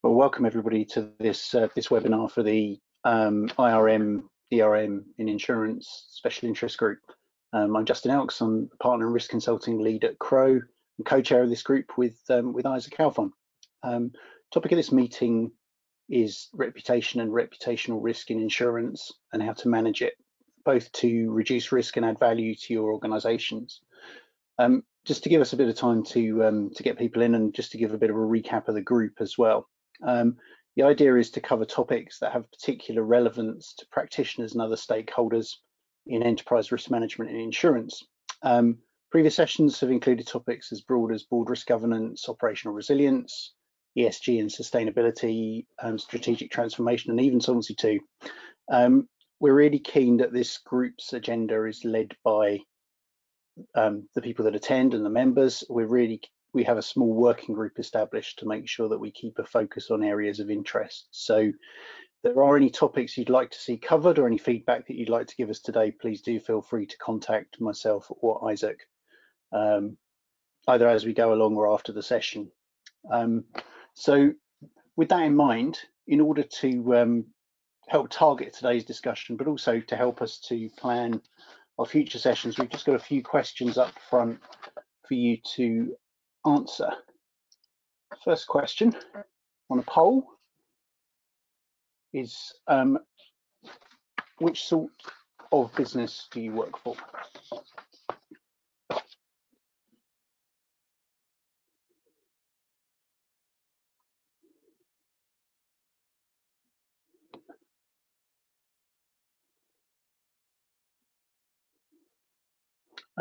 Well, welcome everybody to this this webinar for the IRM, ERM in Insurance Special Interest Group. I'm Justin Elks. I'm partner and risk consulting lead at Crow and co-chair of this group with Isaac Alfon. Topic of this meeting is reputation and reputational risk in insurance and how to manage it, both to reduce risk and add value to your organisations. Just to give us a bit of time to get people in and just to give a bit of a recap of the group as well. The idea is to cover topics that have particular relevance to practitioners and other stakeholders in enterprise risk management and insurance. Previous sessions have included topics as broad as board risk governance, operational resilience, ESG and sustainability, strategic transformation, and even Solvency II. We're really keen that this group's agenda is led by the people that attend and the members. We have a small working group established to make sure that we keep a focus on areas of interest. So if there are any topics you'd like to see covered or any feedback that you'd like to give us today, please do feel free to contact myself or Isaac, either as we go along or after the session. So with that in mind, in order to help target today's discussion, but also to help us to plan our future sessions, we've just got a few questions up front for you to answer. First question on a poll is, which sort of business do you work for?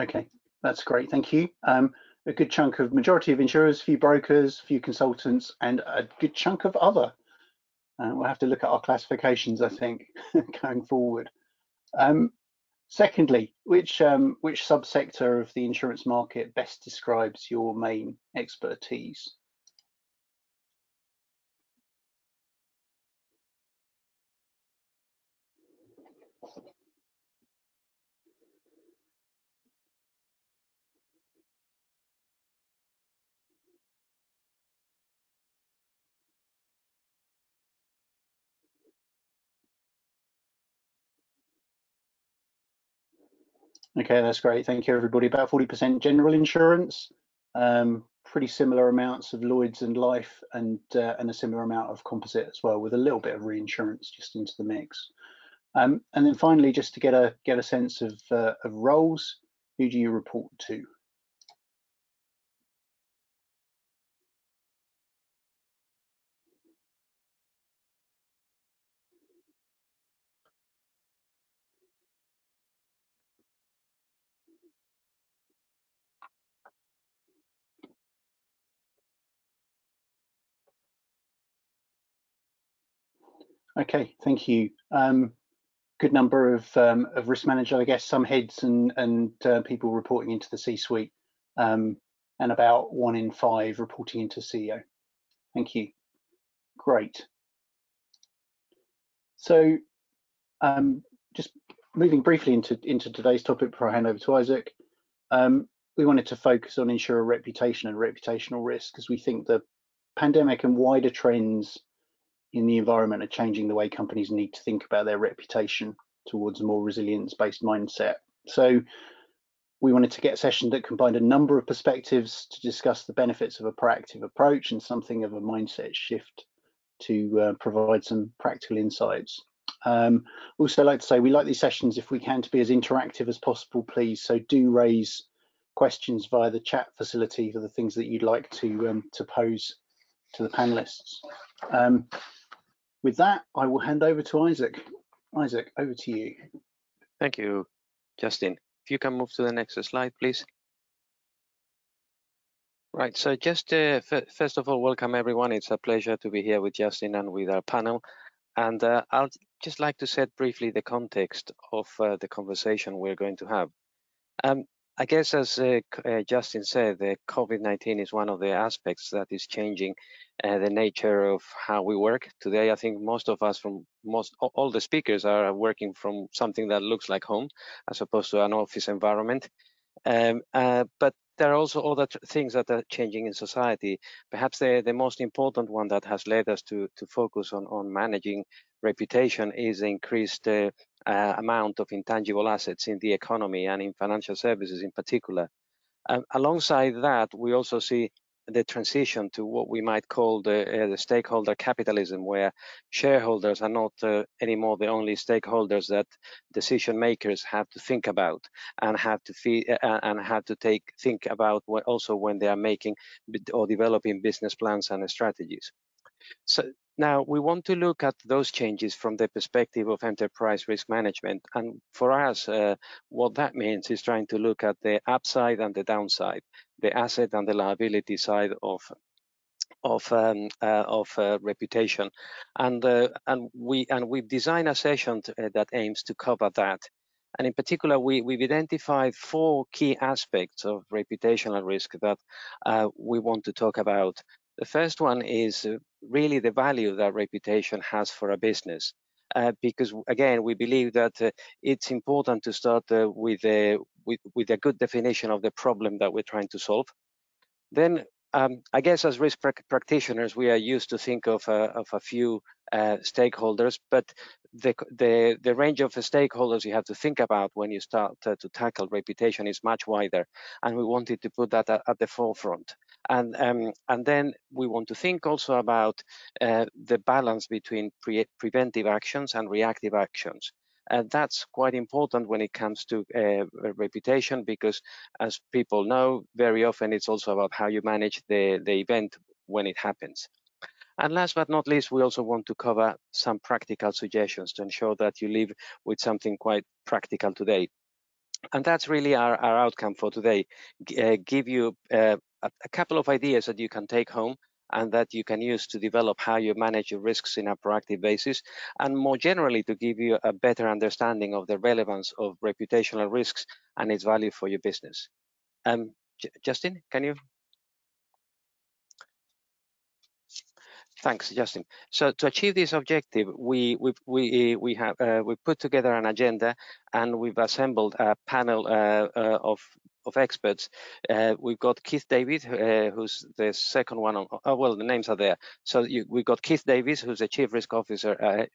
Okay, that's great, thank you. A good chunk of majority of insurers, few brokers, few consultants, and a good chunk of other. We'll have to look at our classifications, I think, going forward. Secondly, which subsector of the insurance market best describes your main expertise? Okay, that's great. Thank you, everybody. About 40% general insurance, pretty similar amounts of Lloyd's and life, and a similar amount of composite as well, with a little bit of reinsurance just into the mix. And then finally, just to get a sense of roles, who do you report to? Okay, thank you. Good number of risk managers, I guess, some heads and people reporting into the C-suite, and about 1 in 5 reporting into CEO. Thank you. Great. So just moving briefly into today's topic before I hand over to Isaac, we wanted to focus on insurer reputation and reputational risk, because we think the pandemic and wider trends in the environment are changing the way companies need to think about their reputation towards a more resilience-based mindset. So we wanted to get a session that combined a number of perspectives to discuss the benefits of a proactive approach and something of a mindset shift to provide some practical insights. Also like to say we like these sessions, if we can, to be as interactive as possible, please. So do raise questions via the chat facility for the things that you'd like to pose to the panelists. With that, I will hand over to Isaac. Isaac, over to you. Thank you, Justin. If you can move to the next slide, please. Right, so just first of all, welcome everyone. It's a pleasure to be here with Justin and with our panel. And I'll just like to set briefly the context of the conversation we're going to have. I guess, as Justin said, the COVID-19 is one of the aspects that is changing the nature of how we work. Today, I think most of us, all the speakers are working from something that looks like home, as opposed to an office environment. But there are also other things that are changing in society. Perhaps the most important one that has led us to focus on managing reputation is the increased amount of intangible assets in the economy and in financial services in particular. Alongside that, we also see the transition to what we might call the stakeholder capitalism, where shareholders are not anymore the only stakeholders that decision makers have to think about and have to think about also when they are making or developing business plans and strategies. So now we want to look at those changes from the perspective of enterprise risk management. And for us, what that means is trying to look at the upside and the downside, the asset and the liability side of reputation, and we've designed a session that aims to cover that. And in particular, we've identified 4 key aspects of reputational risk that we want to talk about. The first one is really the value that reputation has for a business, because again, we believe that it's important to start with a good definition of the problem that we're trying to solve. Then I guess as risk practitioners, we are used to think of a few stakeholders, but the range of stakeholders you have to think about when you start to tackle reputation is much wider, and we wanted to put that at the forefront. And then we want to think also about the balance between preventive actions and reactive actions. And that's quite important when it comes to reputation, because as people know, very often it's also about how you manage the event when it happens. And last but not least, we also want to cover some practical suggestions to ensure that you live with something quite practical today. And that's really our outcome for today. Give you a couple of ideas that you can take home and that you can use to develop how you manage your risks in a proactive basis, and more generally to give you a better understanding of the relevance of reputational risks and its value for your business. Justin, can you? Thanks, Justin. So to achieve this objective, we put together an agenda, and we've assembled a panel of experts. We've got Keith David, who's the second one on. Oh, well, the names are there. So we've got Keith Davis, who's the Chief Risk Officer.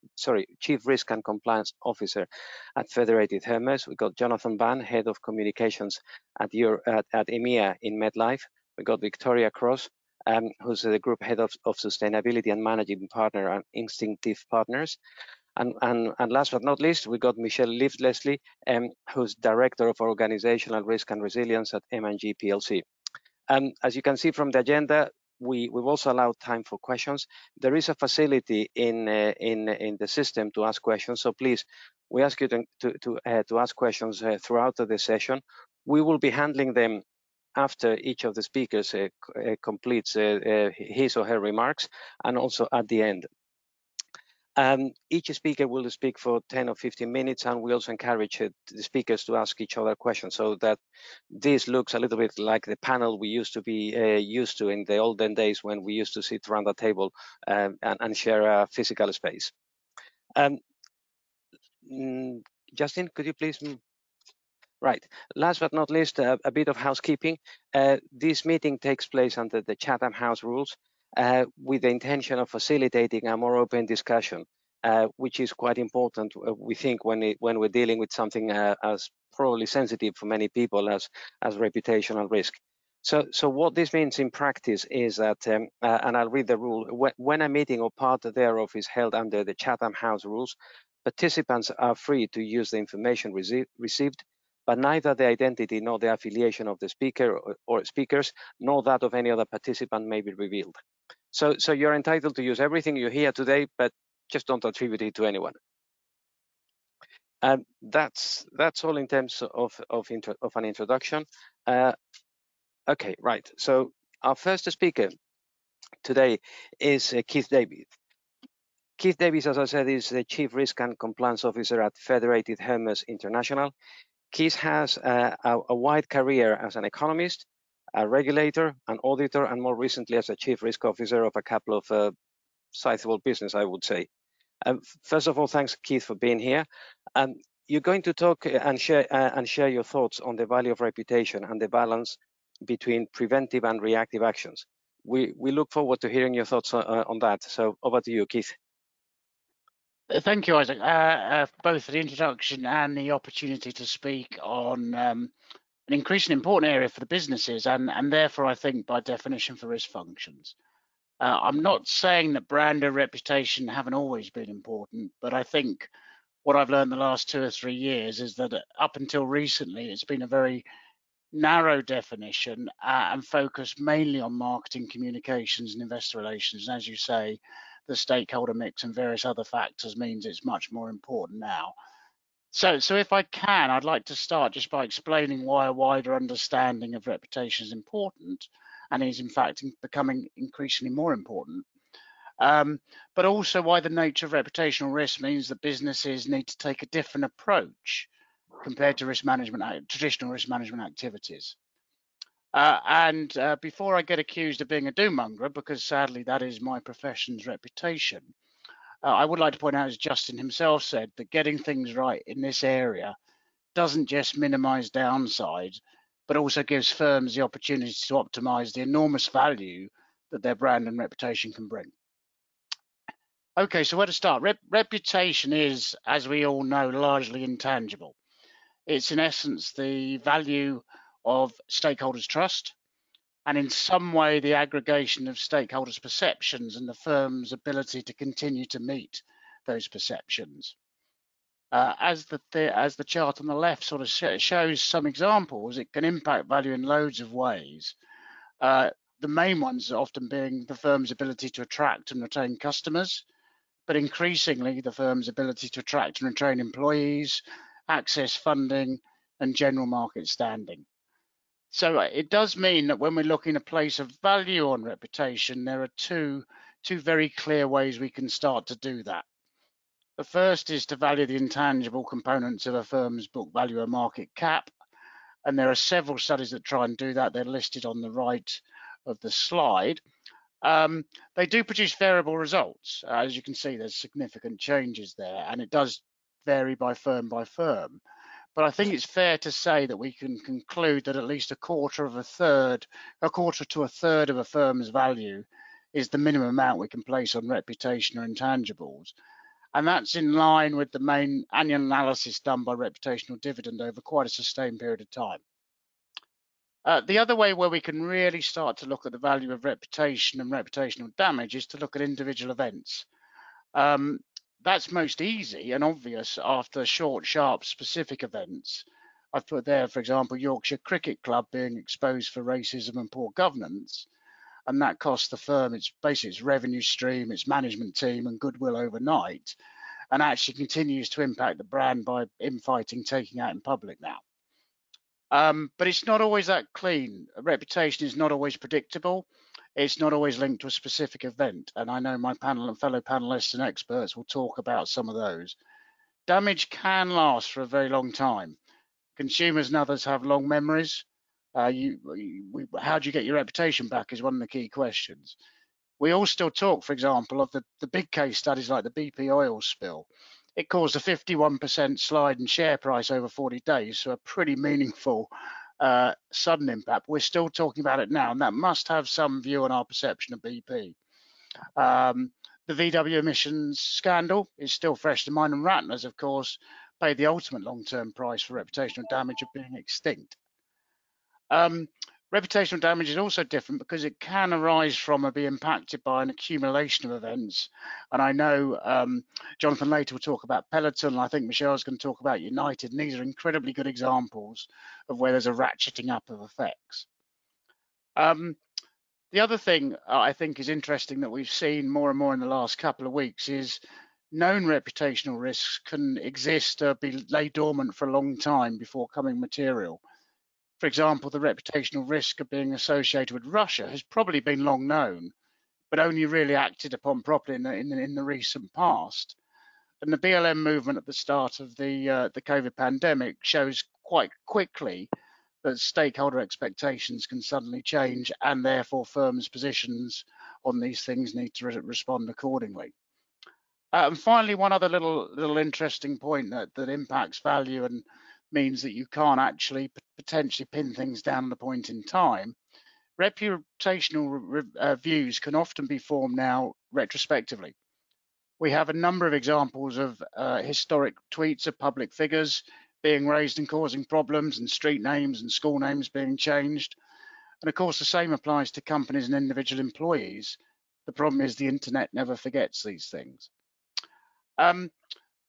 Chief Risk and Compliance Officer at Federated Hermes. We've got Jonathan Ban, Head of Communications at EMEA in MetLife. We've got Victoria Cross, who's the Group Head of Sustainability and Managing Partner at Instinctive Partners. And last but not least, we got Michelle Leslie, who's Director of Organizational Risk and Resilience at M&G PLC. As you can see from the agenda, we've also allowed time for questions. There is a facility in the system to ask questions, so please, we ask you to ask questions throughout the session. We will be handling them after each of the speakers completes his or her remarks, and also at the end. Each speaker will speak for 10 or 15 minutes, and we also encourage the speakers to ask each other questions, so that this looks a little bit like the panel we used to be used to in the olden days, when we used to sit around the table and share a physical space. Justin, could you please? Right. Last but not least, a bit of housekeeping. This meeting takes place under the Chatham House rules, with the intention of facilitating a more open discussion, which is quite important, we think, when we're dealing with something as probably sensitive for many people as reputational risk. So what this means in practice is that, and I'll read the rule, when a meeting or part thereof is held under the Chatham House rules, participants are free to use the information received, but neither the identity nor the affiliation of the speaker or speakers, nor that of any other participant may be revealed. So you're entitled to use everything you hear today, but just don't attribute it to anyone. That's all in terms of an introduction. Okay, right. So our first speaker today is Keith Davis. Keith Davis, as I said, is the Chief Risk and Compliance Officer at Federated Hermes International. Keith has a wide career as an economist, a regulator, an auditor, and more recently as a Chief Risk Officer of a couple of sizable business, I would say. First of all, thanks, Keith, for being here. You're going to talk and share your thoughts on the value of reputation and the balance between preventive and reactive actions. We look forward to hearing your thoughts on that. So over to you, Keith. Thank you, Isaac, both for the introduction and the opportunity to speak on an increasingly important area for the businesses and therefore, I think, by definition, for risk functions. I'm not saying that brand or reputation haven't always been important, but I think what I've learned the last 2 or 3 years is that up until recently, it's been a very narrow definition and focused mainly on marketing, communications and investor relations. And as you say, the stakeholder mix and various other factors means it's much more important now. So if I can, I'd like to start just by explaining why a wider understanding of reputation is important and is in fact becoming increasingly more important. But also why the nature of reputational risk means that businesses need to take a different approach compared to traditional risk management activities. Before I get accused of being a doom-monger, because sadly that is my profession's reputation, I would like to point out, as Justin himself said, that getting things right in this area doesn't just minimize downside, but also gives firms the opportunity to optimize the enormous value that their brand and reputation can bring. Okay, so where to start? Reputation is, as we all know, largely intangible. It's in essence the value of stakeholders' trust, and in some way the aggregation of stakeholders' perceptions and the firm's ability to continue to meet those perceptions. As the chart on the left sort of shows some examples, it can impact value in loads of ways. The main ones often being the firm's ability to attract and retain customers, but increasingly the firm's ability to attract and retain employees, access funding, and general market standing. So it does mean that when we're looking to place a value on reputation, there are two very clear ways we can start to do that. The first is to value the intangible components of a firm's book value or market cap. And there are several studies that try and do that. They're listed on the right of the slide. They do produce variable results. As you can see, there's significant changes there, and it does vary by firm. But I think it's fair to say that we can conclude that at least a quarter to a third of a firm's value is the minimum amount we can place on reputation or intangibles. And that's in line with the main annual analysis done by reputational dividend over quite a sustained period of time. The other way where we can really start to look at the value of reputation and reputational damage is to look at individual events. That's most easy and obvious after short, sharp, specific events. I've put there, for example, Yorkshire Cricket Club being exposed for racism and poor governance, and that cost the firm its revenue stream, its management team, and goodwill overnight, and actually continues to impact the brand by infighting taking out in public now. But it's not always that clean. A reputation is not always predictable. It's not always linked to a specific event. And I know my panel and fellow panelists and experts will talk about some of those. Damage can last for a very long time. Consumers and others have long memories. How do you get your reputation back is one of the key questions. We all still talk, for example, of the big case studies like the BP oil spill. It caused a 51% slide in share price over 40 days, so a pretty meaningful sudden impact. We're still talking about it now, and that must have some view on our perception of BP. The VW emissions scandal is still fresh in mind, and Ratner's, of course, paid the ultimate long-term price for reputational damage of being extinct. Reputational damage is also different because it can arise from or be impacted by an accumulation of events. And I know Jonathan later will talk about Pelican, and I think Michelle's going to talk about United, and these are incredibly good examples of where there's a ratcheting up of effects. The other thing I think is interesting that we've seen more and more in the last couple of weeks is known reputational risks can exist or be laid dormant for a long time before becoming material. For example, the reputational risk of being associated with Russia has probably been long known, but only really acted upon properly in the recent past. And the BLM movement at the start of the COVID pandemic shows quite quickly that stakeholder expectations can suddenly change, and therefore firms' positions on these things need to respond accordingly. And finally, one other little interesting point that impacts value and means that you can't actually potentially pin things down at a point in time, reputational views can often be formed now retrospectively. We have a number of examples of historic tweets of public figures being raised and causing problems, and street names and school names being changed. And of course, the same applies to companies and individual employees. The problem is the internet never forgets these things.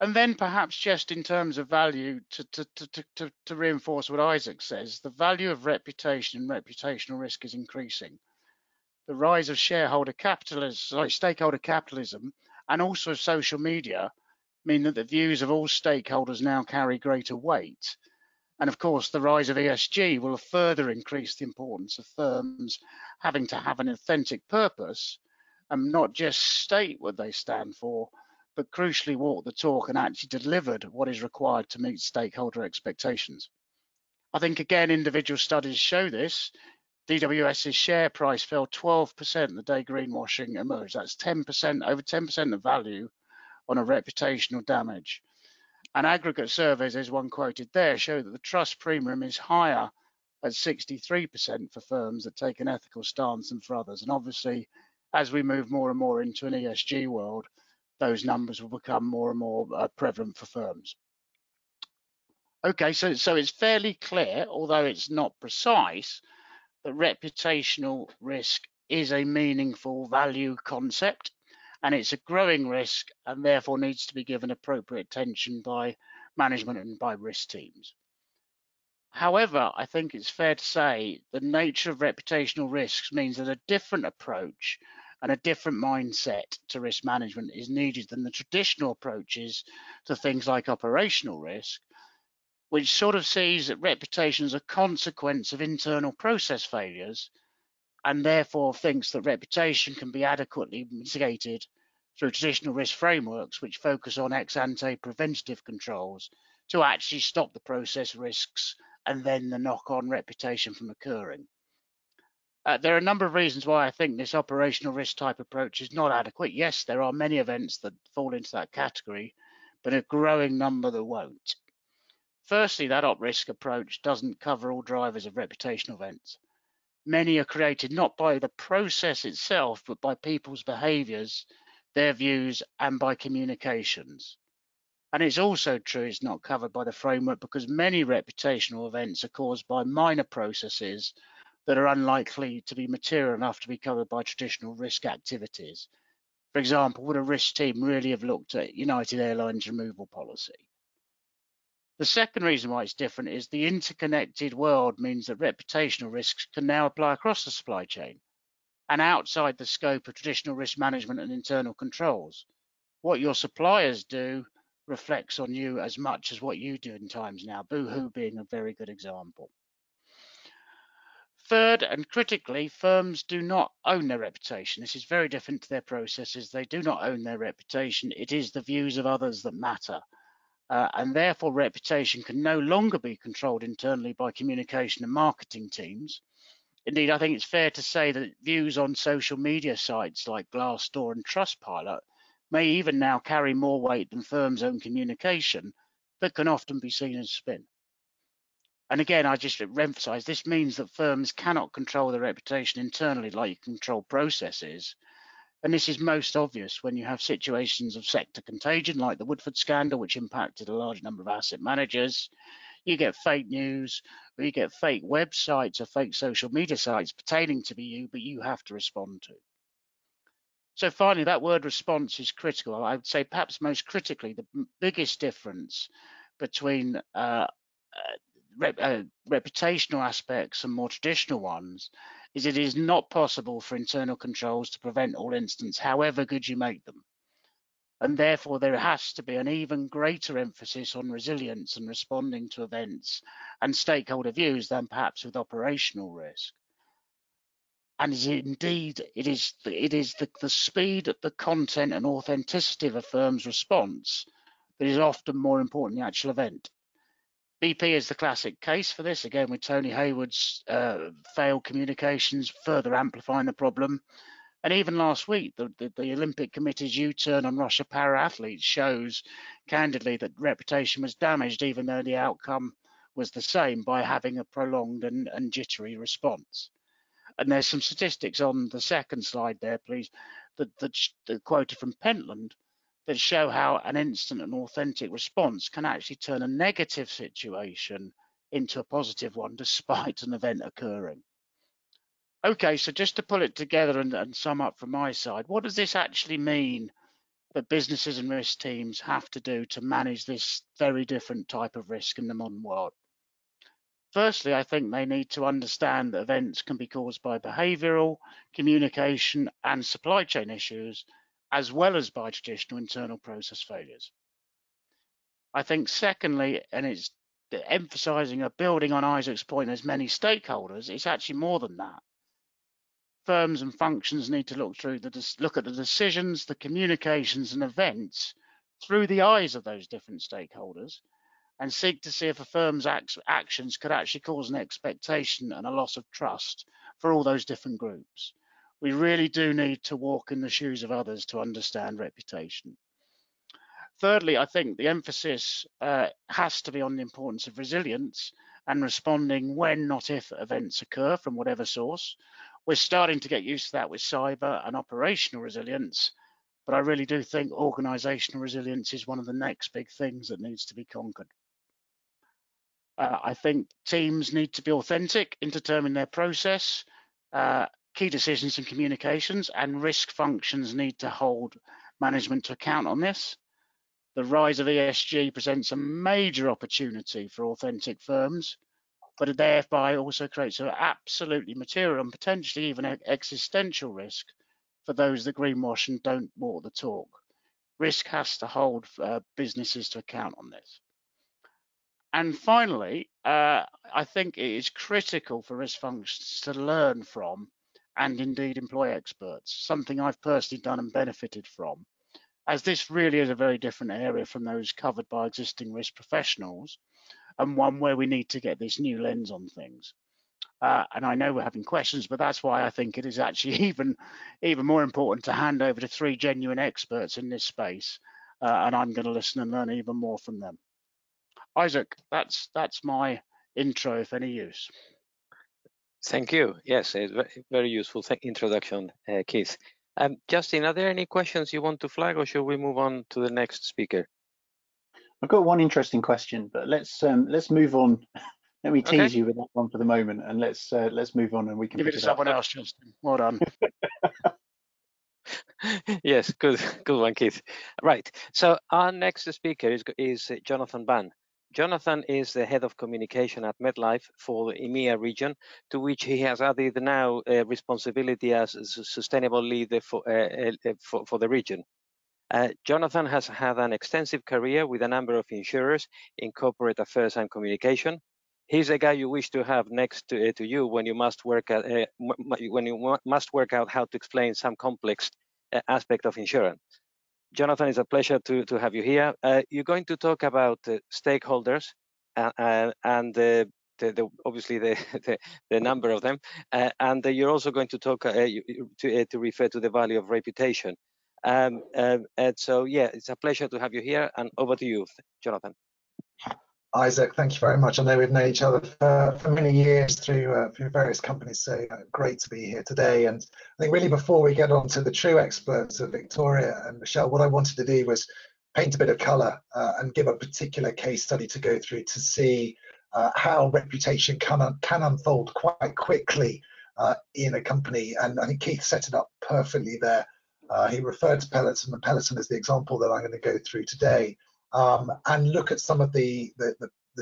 And then perhaps just in terms of value, to reinforce what Isaac says, the value of reputation and reputational risk is increasing. The rise of stakeholder capitalism, and also social media mean that the views of all stakeholders now carry greater weight. And of course, the rise of ESG will further increase the importance of firms having to have an authentic purpose and not just state what they stand for, but crucially walk the talk and actually deliver what is required to meet stakeholder expectations. I think, again, individual studies show this. DWS's share price fell 12% the day greenwashing emerged. That's 10%, over 10% of value on a reputational damage. And aggregate surveys, as one quoted there, show that the trust premium is higher at 63% for firms that take an ethical stance than for others. And obviously, as we move more and more into an ESG world, those numbers will become more and more prevalent for firms. Okay, so it's fairly clear, although it's not precise, that reputational risk is a meaningful value concept, and it's a growing risk and therefore needs to be given appropriate attention by management and by risk teams. However, I think it's fair to say the nature of reputational risks means that a different approach and a different mindset to risk management is needed than the traditional approaches to things like operational risk, which sort of sees that reputation as a consequence of internal process failures, and therefore thinks that reputation can be adequately mitigated through traditional risk frameworks which focus on ex-ante preventative controls to actually stop the process risks and then the knock-on reputation from occurring. There are a number of reasons why I think this operational risk type approach is not adequate. Yes, there are many events that fall into that category, but a growing number that won't. Firstly, that op risk approach doesn't cover all drivers of reputational events. Many are created not by the process itself, but by people's behaviours, their views, and by communications. And it's also true it's not covered by the framework because many reputational events are caused by minor processes that are unlikely to be material enough to be covered by traditional risk activities. For example, would a risk team really have looked at United Airlines removal policy? The second reason why it's different is the interconnected world means that reputational risks can now apply across the supply chain and outside the scope of traditional risk management and internal controls. What your suppliers do reflects on you as much as what you do in times now, Boohoo being a very good example. Third, and critically, firms do not own their reputation. This is very different to their processes. They do not own their reputation. It is the views of others that matter. And therefore reputation can no longer be controlled internally by communication and marketing teams. Indeed, I think it's fair to say that views on social media sites like Glassdoor and Trustpilot may even now carry more weight than firms' own communication that can often be seen as spin. And again, I just emphasize this means that firms cannot control their reputation internally like you control processes. And this is most obvious when you have situations of sector contagion, like the Woodford scandal, which impacted a large number of asset managers. You get fake news, or you get fake websites or fake social media sites pertaining to you, but you have to respond to. So finally, that word response is critical. I would say perhaps most critically, the biggest difference between reputational aspects and more traditional ones is it is not possible for internal controls to prevent all incidents, however good you make them. And therefore, there has to be an even greater emphasis on resilience and responding to events and stakeholder views than perhaps with operational risk. And indeed, it is the speed, the content and authenticity of a firm's response that is often more important than the actual event. BP is the classic case for this, again with Tony Hayward's failed communications further amplifying the problem. And even last week, the Olympic Committee's U-turn on Russia para-athletes shows candidly that reputation was damaged, even though the outcome was the same by having a prolonged and jittery response. And there's some statistics on the second slide there, please, that quoted from Pentland that show how an instant and authentic response can actually turn a negative situation into a positive one despite an event occurring. Okay, so just to pull it together and sum up from my side, what does this actually mean that businesses and risk teams have to do to manage this very different type of risk in the modern world? Firstly, I think they need to understand that events can be caused by behavioural, communication and supply chain issues, as well as by traditional internal process failures. I think secondly, and it's emphasising or building on Isaac's point, there's many stakeholders, it's actually more than that. Firms and functions need to look at the decisions, the communications and events through the eyes of those different stakeholders, and seek to see if a firm's actions could actually cause an expectation and a loss of trust for all those different groups. We really do need to walk in the shoes of others to understand reputation. Thirdly, I think the emphasis has to be on the importance of resilience and responding when, not if, events occur from whatever source. We're starting to get used to that with cyber and operational resilience, but I really do think organisational resilience is one of the next big things that needs to be conquered. I think teams need to be authentic in determining their process, key decisions and communications, and risk functions need to hold management to account on this. The rise of ESG presents a major opportunity for authentic firms, but it thereby also creates an absolutely material and potentially even existential risk for those that greenwash and don't walk the talk. Risk has to hold businesses to account on this. And finally, I think it is critical for risk functions to learn from and indeed employ experts, something I've personally done and benefited from, as this really is a very different area from those covered by existing risk professionals, and one where we need to get this new lens on things. And I know we're having questions, but that's why I think it is actually even more important to hand over to 3 genuine experts in this space, and I'm going to listen and learn even more from them. Isaac, that's my intro, if any use. Thank you. Yes, it's very useful introduction, Keith. Justin, are there any questions you want to flag, or should we move on to the next speaker? I've got one interesting question, but let's move on. Let me tease you with that one for the moment, and let's move on, and we can give it to someone else, Justin. Well done. Yes, good one, Keith. Right. So our next speaker is Jonathan Ban. Jonathan is the head of communication at MetLife for the EMEA region, to which he has added now responsibility as sustainable leader for the region. Jonathan has had an extensive career with a number of insurers in corporate affairs and communication. He's a guy you wish to have next to you when you must work out how to explain some complex aspect of insurance. Jonathan, it's a pleasure to have you here. You're going to talk about stakeholders and obviously the number of them, and you're also going to talk to refer to the value of reputation. And so, yeah, it's a pleasure to have you here, and over to you, Jonathan. Isaac, thank you very much. I know we've known each other for many years through various companies, so great to be here today. And I think really before we get on to the true experts of Victoria and Michelle, what I wanted to do was paint a bit of colour and give a particular case study to go through to see how reputation can unfold quite quickly in a company. And I think Keith set it up perfectly there. He referred to Pelican, and Pelican is the example that I'm going to go through today. And look at some of the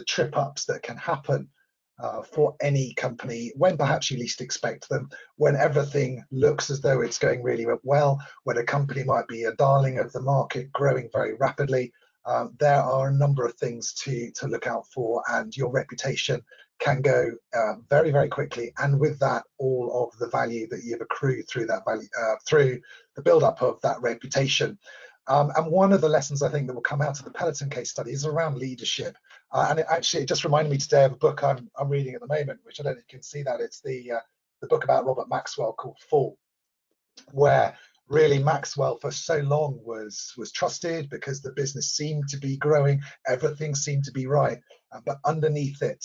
trip ups that can happen for any company when perhaps you least expect them, when everything looks as though it's going really well, when a company might be a darling of the market, growing very rapidly. There are a number of things to look out for, and your reputation can go very, very quickly. And with that, all of the value that you've accrued through that value, through the build-up of that reputation. And one of the lessons I think that will come out of the Pelican case study is around leadership. And it just reminded me today of a book I'm reading at the moment, which I don't think you can see that. It's the book about Robert Maxwell called Fall, where really Maxwell for so long was trusted because the business seemed to be growing, everything seemed to be right, but underneath it,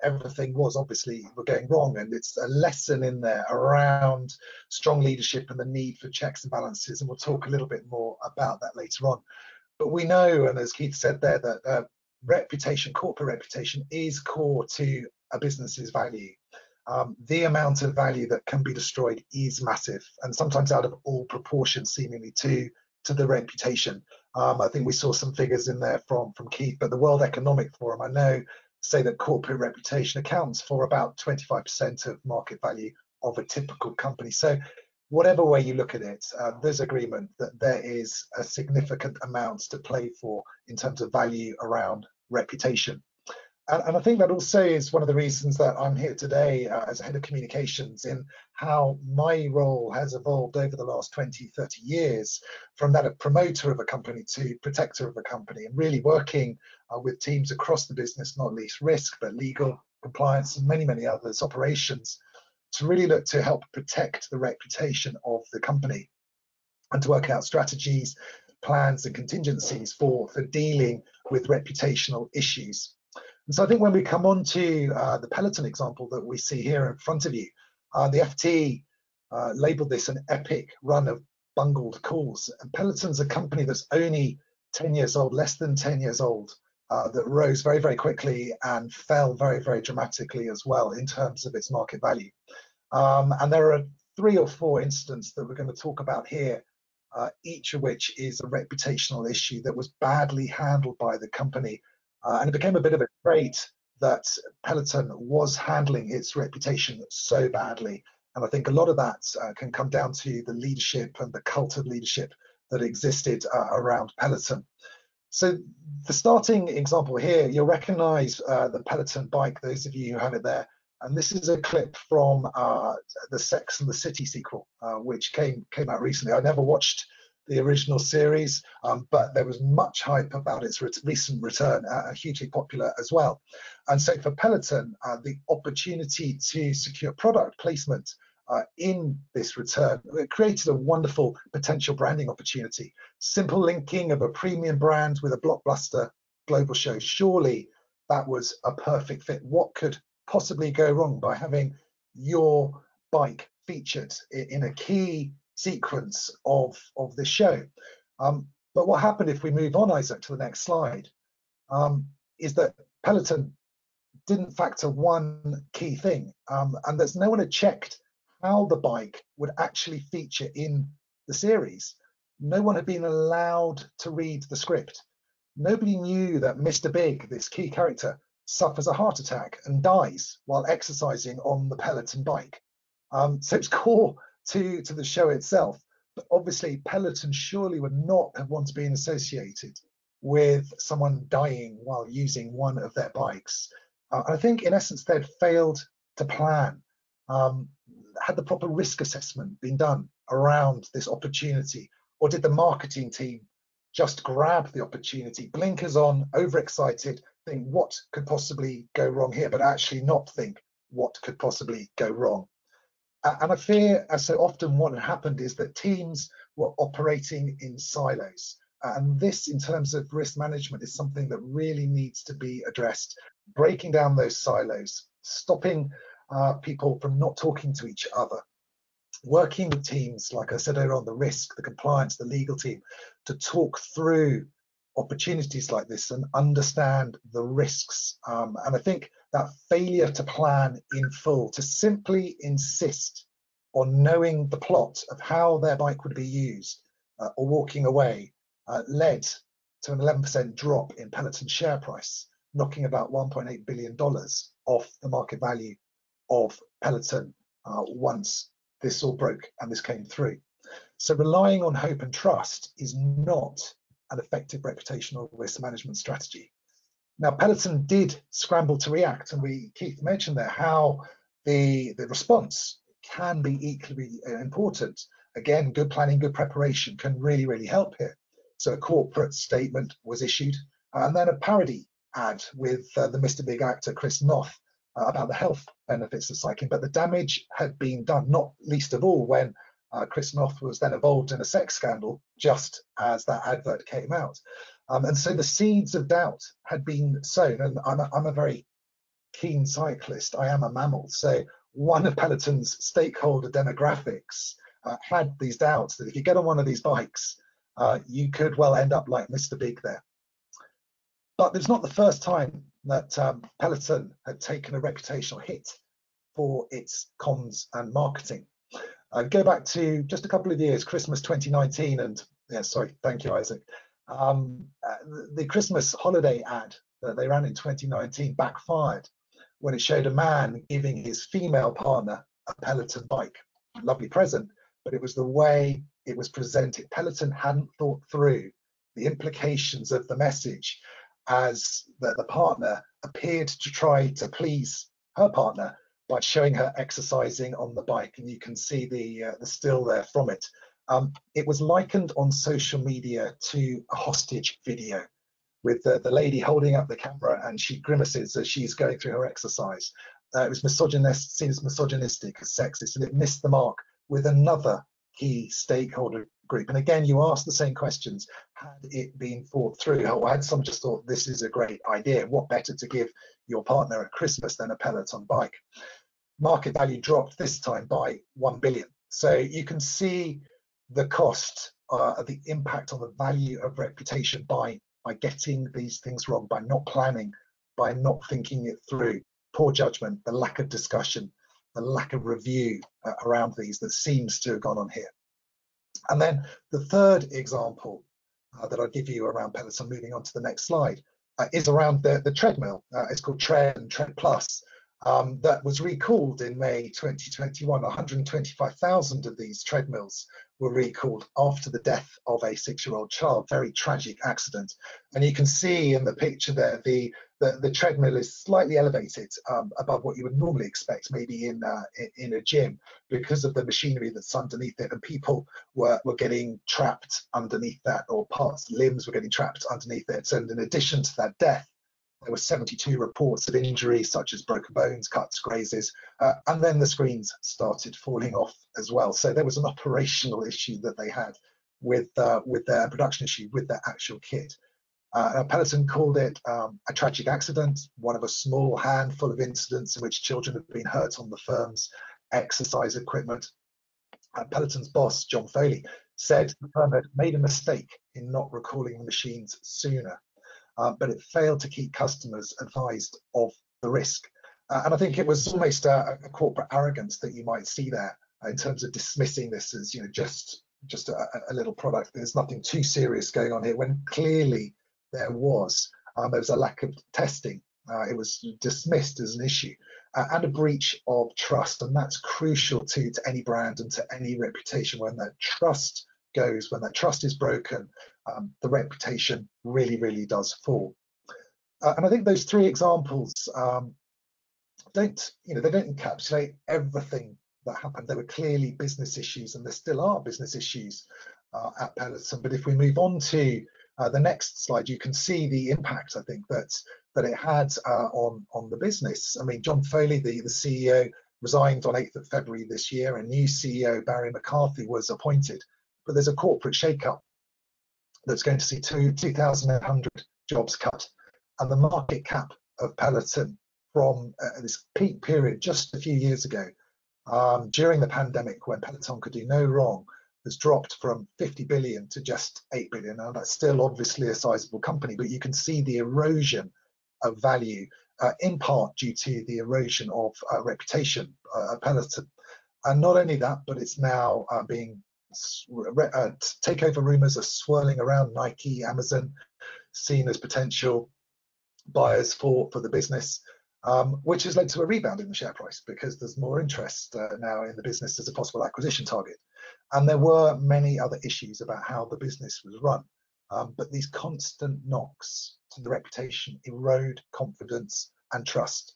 everything was obviously going wrong. And it's a lesson in there around strong leadership and the need for checks and balances, and we'll talk a little bit more about that later on. But we know, and as Keith said there, that reputation, corporate reputation, is core to a business's value. The amount of value that can be destroyed is massive, and sometimes out of all proportion, seemingly, to the reputation. I think we saw some figures in there from Keith, but the World Economic Forum, I know, say that corporate reputation accounts for about 25% of market value of a typical company. So whatever way you look at it, there's agreement that there is a significant amount to play for in terms of value around reputation. And I think that also is one of the reasons that I'm here today as a head of communications, in how my role has evolved over the last 20, 30 years, from that of promoter of a company to protector of a company, and really working with teams across the business, not least risk, but legal, compliance, and many, many others, operations, to really look to help protect the reputation of the company and to work out strategies, plans, and contingencies for dealing with reputational issues. And so I think when we come on to the Pelican example that we see here in front of you, the FT labeled this an epic run of bungled calls. And Pelican's a company that's only 10 years old, less than 10 years old, that rose very, very quickly and fell very, very dramatically as well in terms of its market value. And there are 3 or 4 incidents that we're going to talk about here, each of which is a reputational issue that was badly handled by the company. And it became a bit of a trait that Pelican was handling its reputation so badly. And I think a lot of that can come down to the leadership and the cult of leadership that existed around Pelican. So the starting example here, you'll recognize the Pelican bike, those of you who have it there. And this is a clip from the Sex and the City sequel, which came out recently. I never watched the original series, but there was much hype about its recent return, hugely popular as well. And so for Pelican, the opportunity to secure product placement in this return, it created a wonderful potential branding opportunity. Simple linking of a premium brand with a blockbuster global show. Surely that was a perfect fit. What could possibly go wrong by having your bike featured in a key sequence of the show? But what happened, if we move on, Isaac, to the next slide, is that Pelican didn't factor one key thing, and there's no one had checked how the bike would actually feature in the series. No one had been allowed to read the script. Nobody knew that Mr. Big, this key character, suffers a heart attack and dies while exercising on the Pelican bike. So it's core to the show itself, but obviously Pelican surely would not have wanted to be associated with someone dying while using one of their bikes. I think in essence they'd failed to plan. Had the proper risk assessment been done around this opportunity, or did the marketing team just grab the opportunity, blinkers on, overexcited, think what could possibly go wrong here, but actually not think what could possibly go wrong? And I fear, as so often what had happened, is that teams were operating in silos. And this, in terms of risk management, is something that really needs to be addressed. Breaking down those silos, stopping people from not talking to each other, working with teams, like I said earlier on, the risk, the compliance, the legal team, to talk through opportunities like this and understand the risks. And I think that failure to plan in full, to simply insist on knowing the plot of how their bike would be used or walking away, led to an 11% drop in Pelican's share price, knocking about $1.8 billion off the market value of Pelican once this all broke and this came through. So relying on hope and trust is not an effective reputational risk management strategy. Now, Pelican did scramble to react, and Keith mentioned there how the response can be equally important. Again, good planning, good preparation can really, really help here. So a corporate statement was issued, and then a parody ad with the Mr. Big actor Chris Noth about the health benefits of cycling, but the damage had been done, not least of all when Chris Noth was then involved in a sex scandal just as that advert came out. And so the seeds of doubt had been sown. And I'm a very keen cyclist. I am a mammal. So one of Peloton's stakeholder demographics had these doubts that if you get on one of these bikes, you could well end up like Mr. Big there. But it's not the first time that Peloton had taken a reputational hit for its comms and marketing. Go back to just a couple of years, Christmas 2019, and yeah, sorry, thank you, Isaac. The Christmas holiday ad that they ran in 2019 backfired when it showed a man giving his female partner a Peloton bike. Lovely present, but it was the way it was presented. Peloton hadn't thought through the implications of the message, as the partner appeared to try to please her partner by showing her exercising on the bike, and you can see the still there from it. It was likened on social media to a hostage video, with the lady holding up the camera and she grimaces as she's going through her exercise. It was misogynist, seen as misogynistic, as sexist, and it missed the mark with another key stakeholder group. And again, you ask the same questions. Had it been thought through, or had someone just thought this is a great idea? What better to give your partner at Christmas than a Peloton bike? Market value dropped this time by 1 billion. So you can see the cost, the impact on the value of reputation by getting these things wrong, by not planning, by not thinking it through. Poor judgment, the lack of discussion, the lack of review around these that seems to have gone on here. And then the third example that I'll give you around Peloton, moving on to the next slide, is around the treadmill. It's called Tread and Tread Plus. That was recalled in May 2021. 125,000 of these treadmills were recalled after the death of a 6-year-old child. Very tragic accident. And you can see in the picture there, the treadmill is slightly elevated above what you would normally expect, maybe in a gym, because of the machinery that's underneath it. And people were getting trapped underneath that, or limbs were getting trapped underneath it. And in addition to that death, there were 72 reports of injuries, such as broken bones, cuts, grazes, and then the screens started falling off as well. So there was an operational issue that they had with their production issue with their actual kit. Peloton called it a tragic accident, one of a small handful of incidents in which children have been hurt on the firm's exercise equipment. Peloton's boss, John Foley, said the firm had made a mistake in not recalling the machines sooner. But it failed to keep customers advised of the risk. And I think it was almost a corporate arrogance that you might see there in terms of dismissing this as, just a little product. There's nothing too serious going on here, when clearly there was a lack of testing. It was dismissed as an issue and a breach of trust. And that's crucial to any brand and to any reputation. When that trust goes, when that trust is broken, the reputation really, really does fall. And I think those three examples don't encapsulate everything that happened. There were clearly business issues, and there still are business issues at Peloton. But if we move on to the next slide, you can see the impact, I think, that it had on the business. I mean, John Foley, the CEO, resigned on 8th of February this year. A new CEO, Barry McCarthy, was appointed. But there's a corporate shakeup that's going to see 2,100 jobs cut, and the market cap of Peloton from this peak period just a few years ago, during the pandemic, when Peloton could do no wrong, has dropped from 50 billion to just 8 billion. Now, that's still obviously a sizable company, but you can see the erosion of value, in part due to the erosion of reputation at Peloton. And not only that, but it's now being takeover rumors are swirling around Nike, Amazon, seen as potential buyers for the business, which has led to a rebound in the share price because there's more interest now in the business as a possible acquisition target. And there were many other issues about how the business was run, but these constant knocks to the reputation erode confidence and trust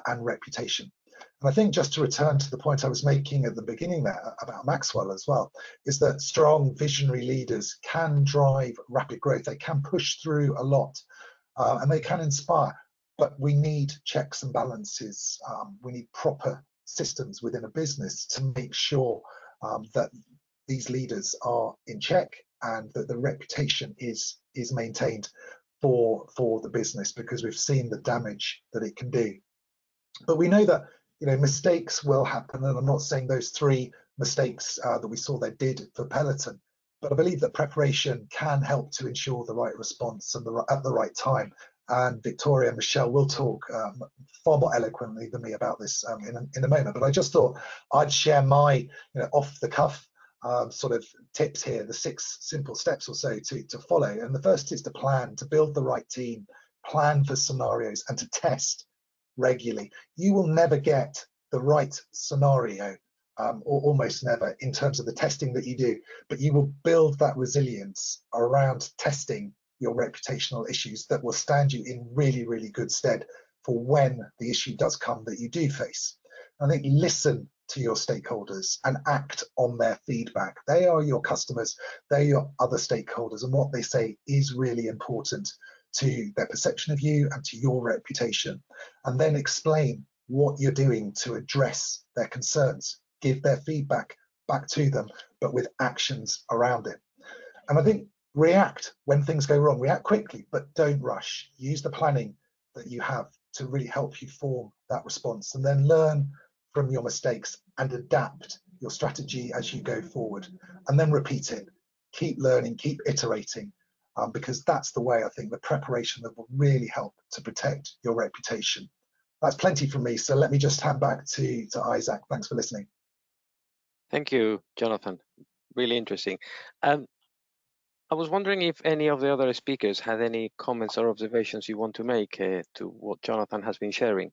and reputation. And I think, just to return to the point I was making at the beginning there about Maxwell as well, is that strong visionary leaders can drive rapid growth. They can push through a lot, and they can inspire, but we need checks and balances. We need proper systems within a business to make sure that these leaders are in check and that the reputation is maintained for the business, because we've seen the damage that it can do. But we know that mistakes will happen, and I'm not saying those 3 mistakes that we saw there did for Pelican, but I believe that preparation can help to ensure the right response and at the right time. And Victoria and Michelle will talk far more eloquently than me about this in a moment. But I just thought I'd share my off the cuff sort of tips here, the 6 simple steps or so to follow. And the first is to plan, to build the right team, plan for scenarios, and to test regularly. You will never get the right scenario, or almost never, in terms of the testing that you do, but you will build that resilience around testing your reputational issues that will stand you in really, really good stead for when the issue does come that you do face. I think listen to your stakeholders and act on their feedback. They are your customers, they're your other stakeholders, and what they say is really important to their perception of you and to your reputation. And then explain what you're doing to address their concerns, give their feedback back to them, but with actions around it. And I think react when things go wrong, react quickly, but don't rush. Use the planning that you have to really help you form that response, and then learn from your mistakes and adapt your strategy as you go forward, and then repeat it. Keep learning, keep iterating, because that's the way I think the preparation that will really help to protect your reputation. That's plenty from me, so let me just hand back to Isaac. Thanks for listening. Thank you, Jonathan. Really interesting. I was wondering if any of the other speakers had any comments or observations you want to make to what Jonathan has been sharing.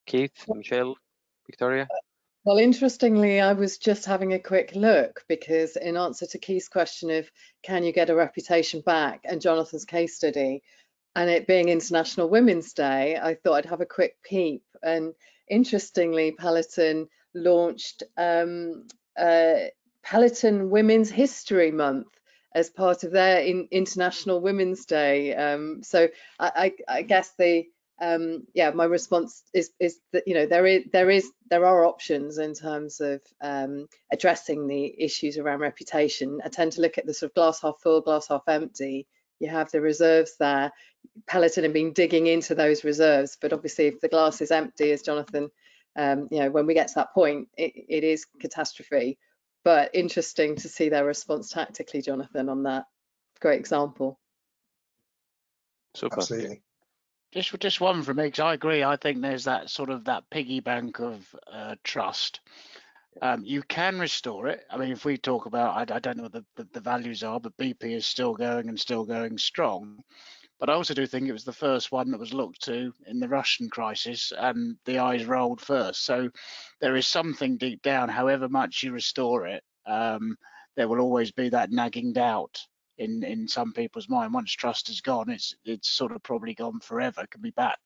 Keith, Michelle, Victoria? Well, interestingly, I was just having a quick look, because in answer to Keith's question of can you get a reputation back, and Jonathan's case study, and it being International Women's Day, I thought I'd have a quick peep. And interestingly, Pelican launched Pelican Women's History Month as part of their International Women's Day. So I guess yeah, my response is that there are options in terms of addressing the issues around reputation. I tend to look at the sort of glass half full, glass half empty. You have the reserves there. Pelican have been digging into those reserves, but obviously if the glass is empty, as Jonathan, when we get to that point, it is catastrophe. But interesting to see their response tactically, Jonathan, on that. Great example. Super. Absolutely. Just one from me, because I agree. I think there's that sort of that piggy bank of trust. You can restore it. I mean, if we talk about, I don't know what the values are, but BP is still going and still going strong. But I also do think it was the first one that was looked to in the Russian crisis, and the eyes rolled first. So there is something deep down, however much you restore it, there will always be that nagging doubt in some people's mind. Once trust is gone, it's sort of probably gone forever. It can be back,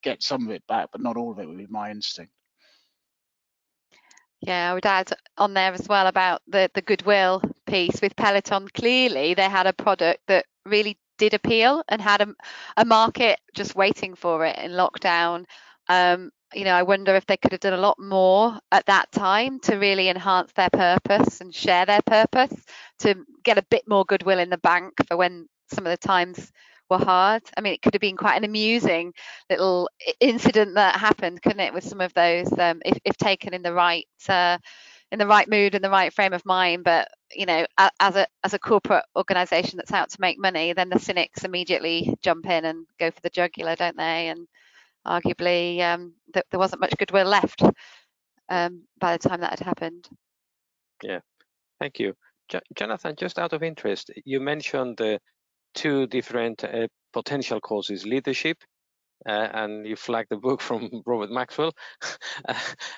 get some of it back, but not all of it, would be my instinct. Yeah, I would add on there as well about the Goodwill piece with Peloton. Clearly, they had a product that really did appeal and had a market just waiting for it in lockdown. I wonder if they could have done a lot more at that time to really enhance their purpose and share their purpose, to get a bit more goodwill in the bank for when some of the times were hard. I mean, it could have been quite an amusing little incident that happened, couldn't it, with some of those, if taken in the right mood and the right frame of mind. But as a corporate organisation that's out to make money, then the cynics immediately jump in and go for the jugular, don't they? And arguably, there wasn't much goodwill left by the time that had happened. Yeah, thank you, Jonathan. Just out of interest, you mentioned 2 different potential causes: leadership, and you flagged the book from Robert Maxwell,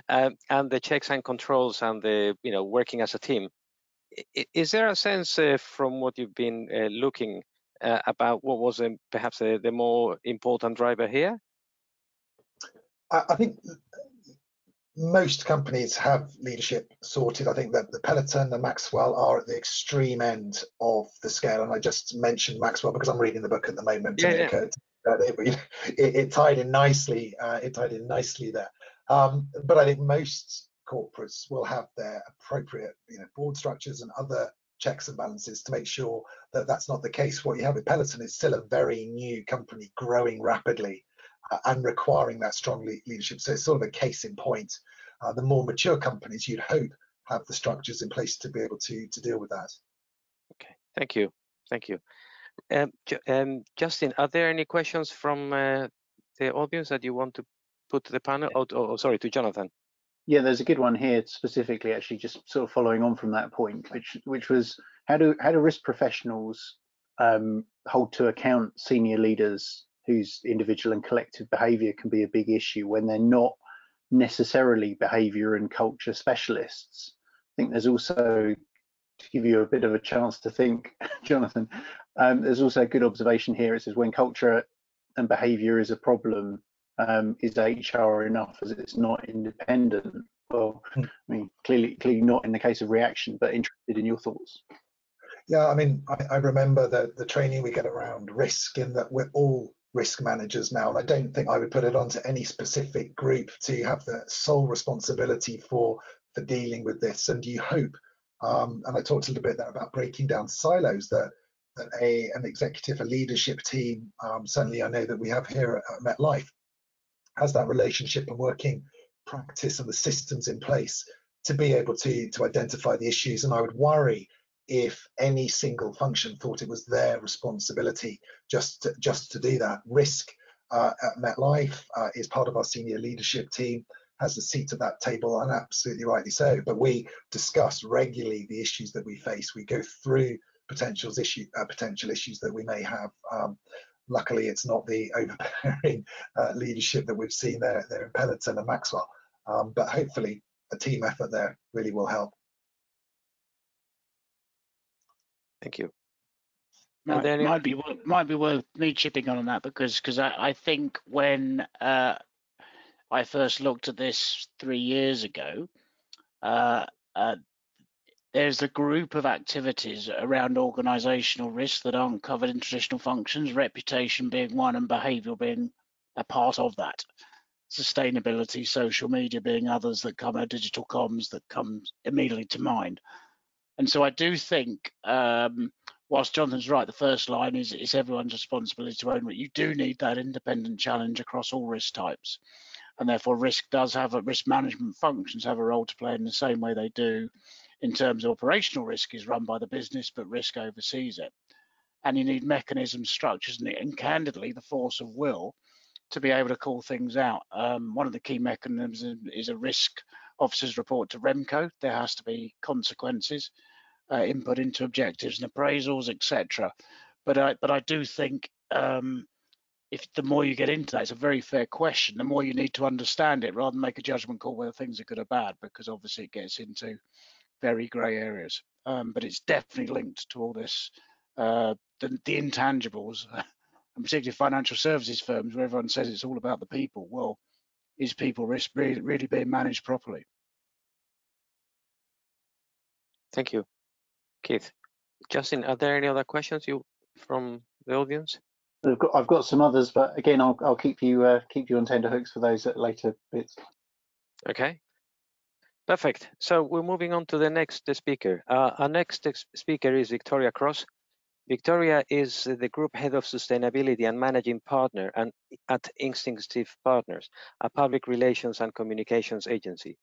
and the checks and controls and the working as a team. Is there a sense from what you've been looking about what was perhaps the more important driver here? I think most companies have leadership sorted. I think that the Pelican and Maxwell are at the extreme end of the scale, and I just mentioned Maxwell because I'm reading the book at the moment. It tied in nicely. It tied in nicely there. But I think most corporates will have their appropriate board structures and other checks and balances to make sure that that's not the case. What you have with Pelican is still a very new company growing rapidly and requiring that strong leadership. So it's sort of a case in point. The more mature companies, you'd hope, have the structures in place to be able to deal with that. Okay, thank you. Thank you. Justin, are there any questions from the audience that you want to put to the panel? Oh, sorry, to Jonathan. Yeah, there's a good one here specifically, actually, just sort of following on from that point, which was how do risk professionals hold to account senior leaders whose individual and collective behaviour can be a big issue when they're not necessarily behaviour and culture specialists. I think there's also, to give you a bit of a chance to think, Jonathan, there's also a good observation here. It says when culture and behaviour is a problem, is HR enough as it's not independent? Well, I mean, clearly not in the case of Reaction, but interested in your thoughts. Yeah, I mean, I remember the training we get around risk, in that we're all risk managers now. And I don't think I would put it onto any specific group to have the sole responsibility for dealing with this. And you hope, and I talked a little bit there about breaking down silos, that an executive, a leadership team, certainly I know that we have here at MetLife, has that relationship and working practice and the systems in place to be able to identify the issues. And I would worry if any single function thought it was their responsibility just to do that. Risk at MetLife is part of our senior leadership team, has a seat at that table, and absolutely rightly so. But we discuss regularly the issues that we face. We go through potential issues that we may have. Luckily, it's not the overbearing leadership that we've seen there in Pelican and Maxwell, but hopefully a team effort there really will help. Thank you. Might be worth me chipping on that, because I think when I first looked at this 3 years ago, there's a group of activities around organisational risk that aren't covered in traditional functions, reputation being one and behavioural being a part of that. Sustainability, social media being others that come, digital comms that comes immediately to mind. And so I do think, whilst Jonathan's right, the first line is everyone's responsibility to own it. You do need that independent challenge across all risk types. And therefore risk management functions have a role to play in the same way they do in terms of operational risk is run by the business, but risk oversees it. And you need mechanisms, structures, and candidly, the force of will to be able to call things out. One of the key mechanisms is a risk officer's report to REMCO. There has to be consequences, input into objectives and appraisals, etc. But I do think if the more you get into that, it's a very fair question, the more you need to understand it rather than make a judgment call whether things are good or bad, because obviously it gets into very grey areas. But it's definitely linked to all this, the intangibles, and particularly financial services firms where everyone says it's all about the people. Well, is people risk really being managed properly? Thank you, Keith. Justin, are there any other questions from the audience? I've got some others, but again, I'll keep you on tenterhooks for those at later bits. Okay, perfect. So we're moving on to the next speaker. Our next speaker is Victoria Cross. Victoria is the Group Head of Sustainability and Managing Partner at Instinctive Partners, a public relations and communications agency.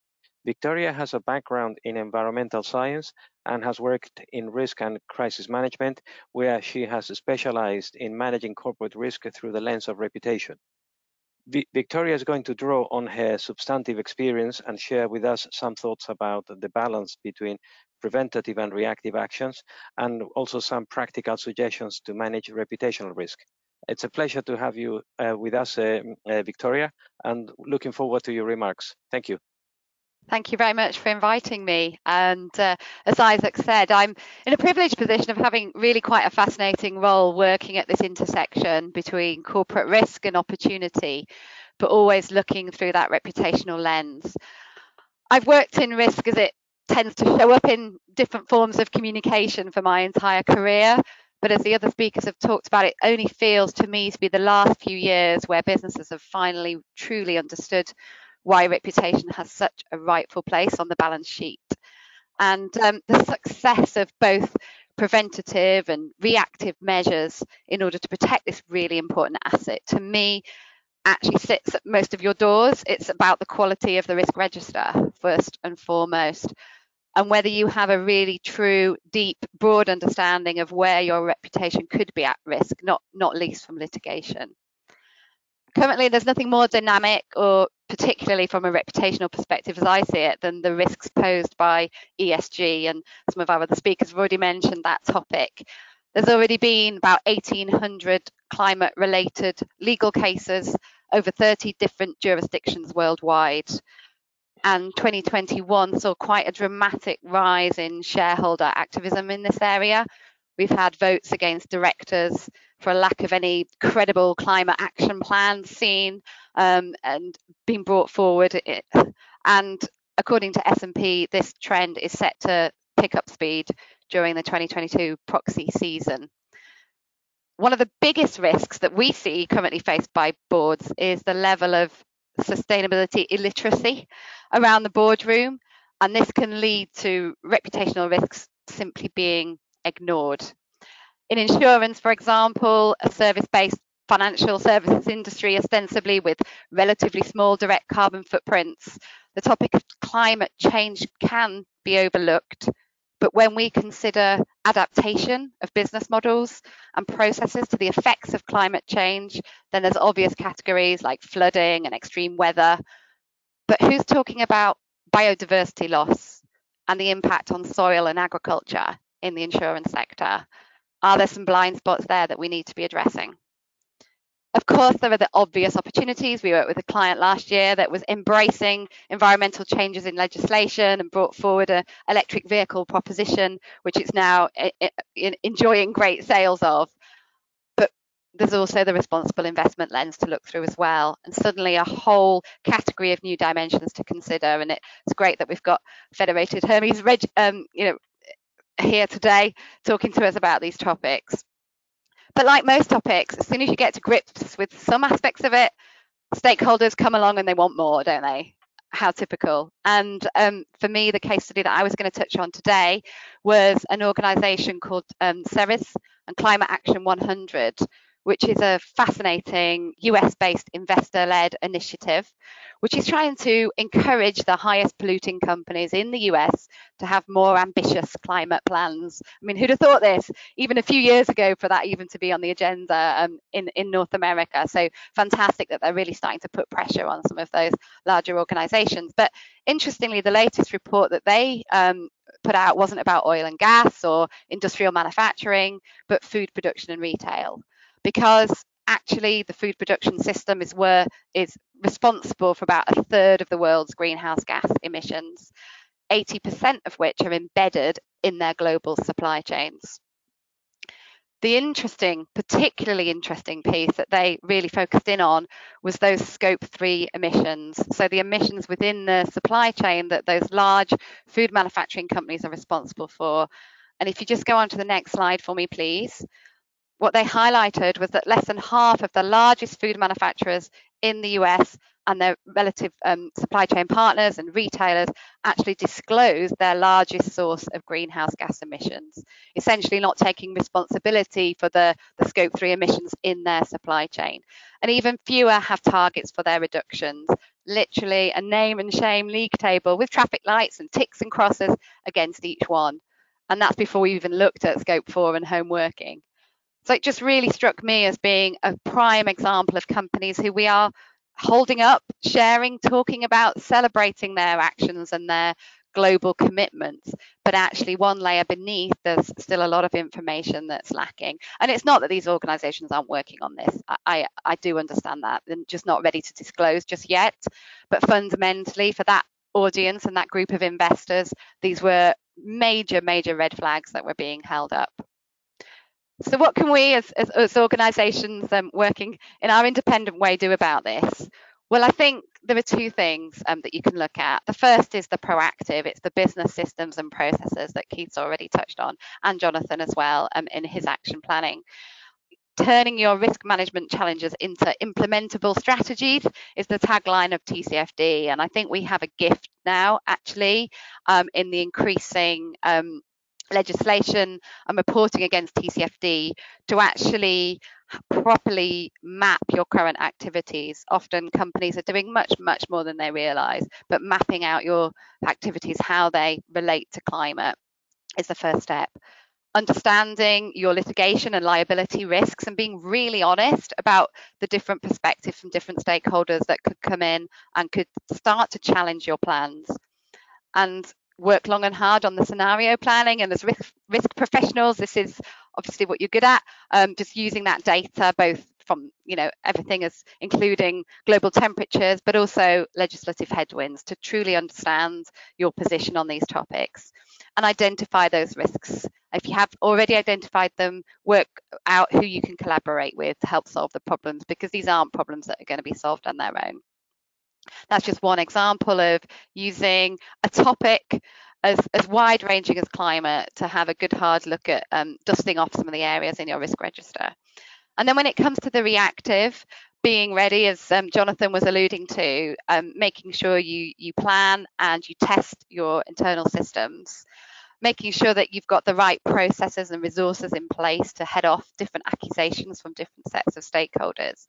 Victoria has a background in environmental science and has worked in risk and crisis management, where she has specialized in managing corporate risk through the lens of reputation. Victoria is going to draw on her substantive experience and share with us some thoughts about the balance between preventative and reactive actions, and also some practical suggestions to manage reputational risk. It's a pleasure to have you with us, Victoria, and looking forward to your remarks. Thank you. Thank you very much for inviting me. And as Isaac said, I'm in a privileged position of having really quite a fascinating role working at this intersection between corporate risk and opportunity, but always looking through that reputational lens. I've worked in risk as it tends to show up in different forms of communication for my entire career. But as the other speakers have talked about, it only feels to me to be the last few years where businesses have finally truly understood why reputation has such a rightful place on the balance sheet. And the success of both preventative and reactive measures in order to protect this really important asset, to me, actually sits at most of your doors. It's about the quality of the risk register, first and foremost, and whether you have a really true, deep, broad understanding of where your reputation could be at risk, not least from litigation. Currently, there's nothing more dynamic, or particularly from a reputational perspective as I see it, than the risks posed by ESG, and some of our other speakers have already mentioned that topic. There's already been about 1,800 climate-related legal cases over 30 different jurisdictions worldwide. And 2021 saw quite a dramatic rise in shareholder activism in this area. We've had votes against directors for a lack of any credible climate action plans seen and being brought forward. And according to S&P, this trend is set to pick up speed during the 2022 proxy season. One of the biggest risks that we see currently faced by boards is the level of sustainability illiteracy around the boardroom, and this can lead to reputational risks simply being ignored. In insurance, for example, a service-based financial services industry ostensibly with relatively small direct carbon footprints, the topic of climate change can be overlooked. But when we consider adaptation of business models and processes to the effects of climate change, then there's obvious categories like flooding and extreme weather. But who's talking about biodiversity loss and the impact on soil and agriculture in the insurance sector? Are there some blind spots there that we need to be addressing? Of course, there are the obvious opportunities. We worked with a client last year that was embracing environmental changes in legislation and brought forward an electric vehicle proposition, which it's now enjoying great sales of. But there's also the responsible investment lens to look through as well. And suddenly a whole category of new dimensions to consider. And it's great that we've got Federated Hermes here today talking to us about these topics. But like most topics, as soon as you get to grips with some aspects of it, stakeholders come along and they want more, don't they? How typical. And for me, the case study that I was going to touch on today was an organisation called Ceres and Climate Action 100, which is a fascinating US-based investor-led initiative, which is trying to encourage the highest polluting companies in the US to have more ambitious climate plans. I mean, who'd have thought this even a few years ago for that even to be on the agenda in North America? So fantastic that they're really starting to put pressure on some of those larger organizations. But interestingly, the latest report that they put out wasn't about oil and gas or industrial manufacturing, but food production and retail. Because actually the food production system is responsible for about a third of the world's greenhouse gas emissions, 80% of which are embedded in their global supply chains. The particularly interesting piece that they really focused in on was those scope 3 emissions. So the emissions within the supply chain that those large food manufacturing companies are responsible for. And if you just go on to the next slide for me, please. What they highlighted was that less than half of the largest food manufacturers in the US and their relative supply chain partners and retailers actually disclose their largest source of greenhouse gas emissions, essentially not taking responsibility for the scope 3 emissions in their supply chain. And even fewer have targets for their reductions, literally a name and shame league table with traffic lights and ticks and crosses against each one. And that's before we even looked at scope 4 and home working. So it just really struck me as being a prime example of companies who we are holding up, sharing, talking about, celebrating their actions and their global commitments. But actually one layer beneath, there's still a lot of information that's lacking. And it's not that these organizations aren't working on this. I do understand that. They're just not ready to disclose just yet. But fundamentally for that audience and that group of investors, these were major red flags that were being held up. So what can we as organisations working in our independent way do about this? Well, I think there are two things that you can look at. The first is the proactive. It's the business systems and processes that Keith's already touched on, and Jonathan as well in his action planning. turning your risk management challenges into implementable strategies is the tagline of TCFD. And I think we have a gift now, actually, in the increasing legislation and reporting against TCFD to actually properly map your current activities. Often companies are doing much more than they realize, but mapping out your activities, how they relate to climate, is the first step. Understanding your litigation and liability risks and being really honest about the different perspectives from different stakeholders that could come in and could start to challenge your plans. And work long and hard on the scenario planning. And as risk professionals, this is obviously what you're good at, just using that data, both from everything as including global temperatures, but also legislative headwinds, to truly understand your position on these topics and identify those risks. If you have already identified them, work out who you can collaborate with to help solve the problems, because these aren't problems that are going to be solved on their own. That's just one example of using a topic as wide-ranging as climate to have a good hard look at dusting off some of the areas in your risk register. And then when it comes to the reactive, being ready, as Jonathan was alluding to, making sure you plan and you test your internal systems, making sure that you've got the right processes and resources in place to head off different accusations from different sets of stakeholders.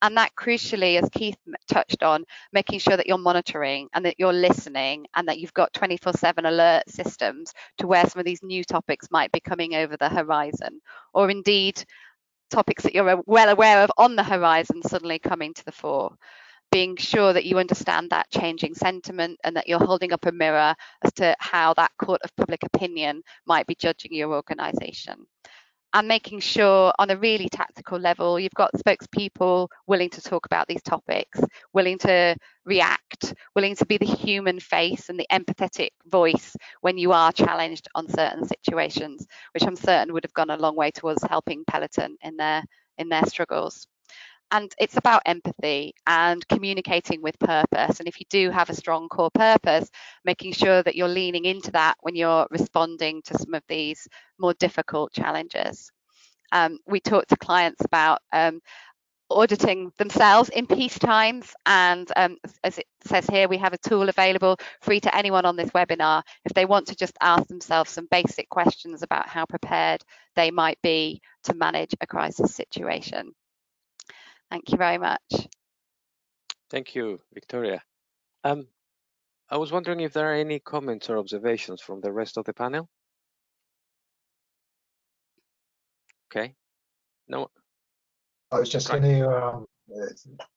And that crucially, as Keith touched on, making sure that you're monitoring and that you're listening and that you've got 24/7 alert systems to where some of these new topics might be coming over the horizon, or indeed topics that you're well aware of on the horizon suddenly coming to the fore. Being sure that you understand that changing sentiment and that you're holding up a mirror as to how that court of public opinion might be judging your organisation. And making sure on a really tactical level, you've got spokespeople willing to talk about these topics, willing to react, willing to be the human face and the empathetic voice when you are challenged on certain situations, which I'm certain would have gone a long way towards helping Pelican in their struggles. And it's about empathy and communicating with purpose. And if you do have a strong core purpose, making sure that you're leaning into that when you're responding to some of these more difficult challenges. We talk to clients about auditing themselves in peace times. And as it says here, we have a tool available free to anyone on this webinar if they want to just ask themselves some basic questions about how prepared they might be to manage a crisis situation. Thank you very much. Thank you, Victoria. I was wondering if there are any comments or observations from the rest of the panel. Okay. No. I was just going to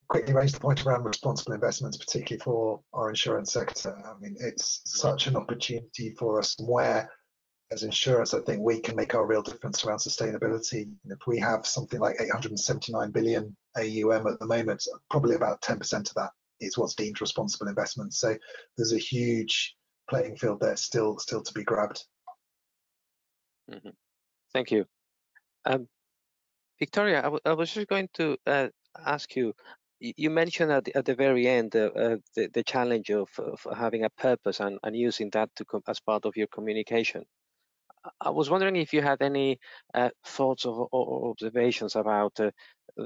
quickly raise the point around responsible investments, particularly for our insurance sector. I mean, it's such an opportunity for us where, as insurers, I think we can make our real difference around sustainability. If we have something like 879 billion AUM at the moment, probably about 10% of that is what's deemed responsible investment. So there's a huge playing field there still to be grabbed. Mm-hmm. Thank you. Victoria, I was just going to ask you, you mentioned at the very end the challenge of having a purpose and using that as part of your communication. I was wondering if you had any thoughts or observations about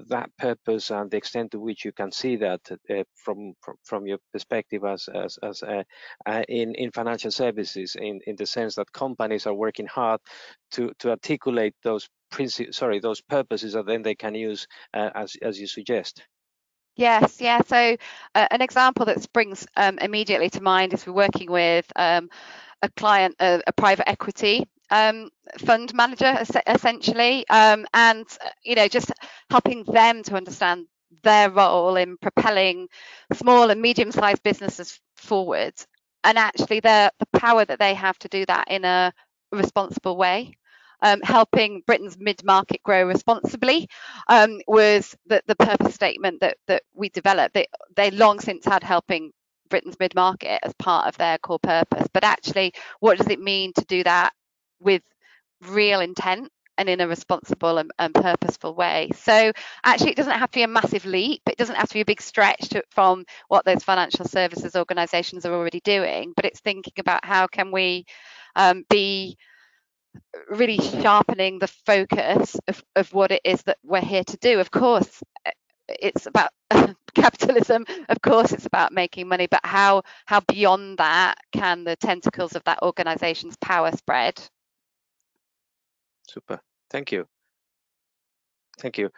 that purpose and the extent to which you can see that from your perspective as in financial services, in the sense that companies are working hard to articulate those those purposes that then they can use as you suggest. Yes, yeah. So an example that springs immediately to mind is we're working with a client, a private equity fund manager, essentially, and just helping them to understand their role in propelling small and medium-sized businesses forward, and actually the power that they have to do that in a responsible way. Helping Britain's mid-market grow responsibly was the purpose statement that we developed. They long since had helping Britain's mid-market as part of their core purpose, but actually, what does it mean to do that with real intent and in a responsible and purposeful way? So actually, it doesn't have to be a massive leap. It doesn't have to be a big stretch from what those financial services organisations are already doing, but it's thinking about how can we be really sharpening the focus of what it is that we're here to do. Of course, it's about capitalism. Of course, it's about making money, but how beyond that can the tentacles of that organization's power spread? Super. Thank you. Thank you.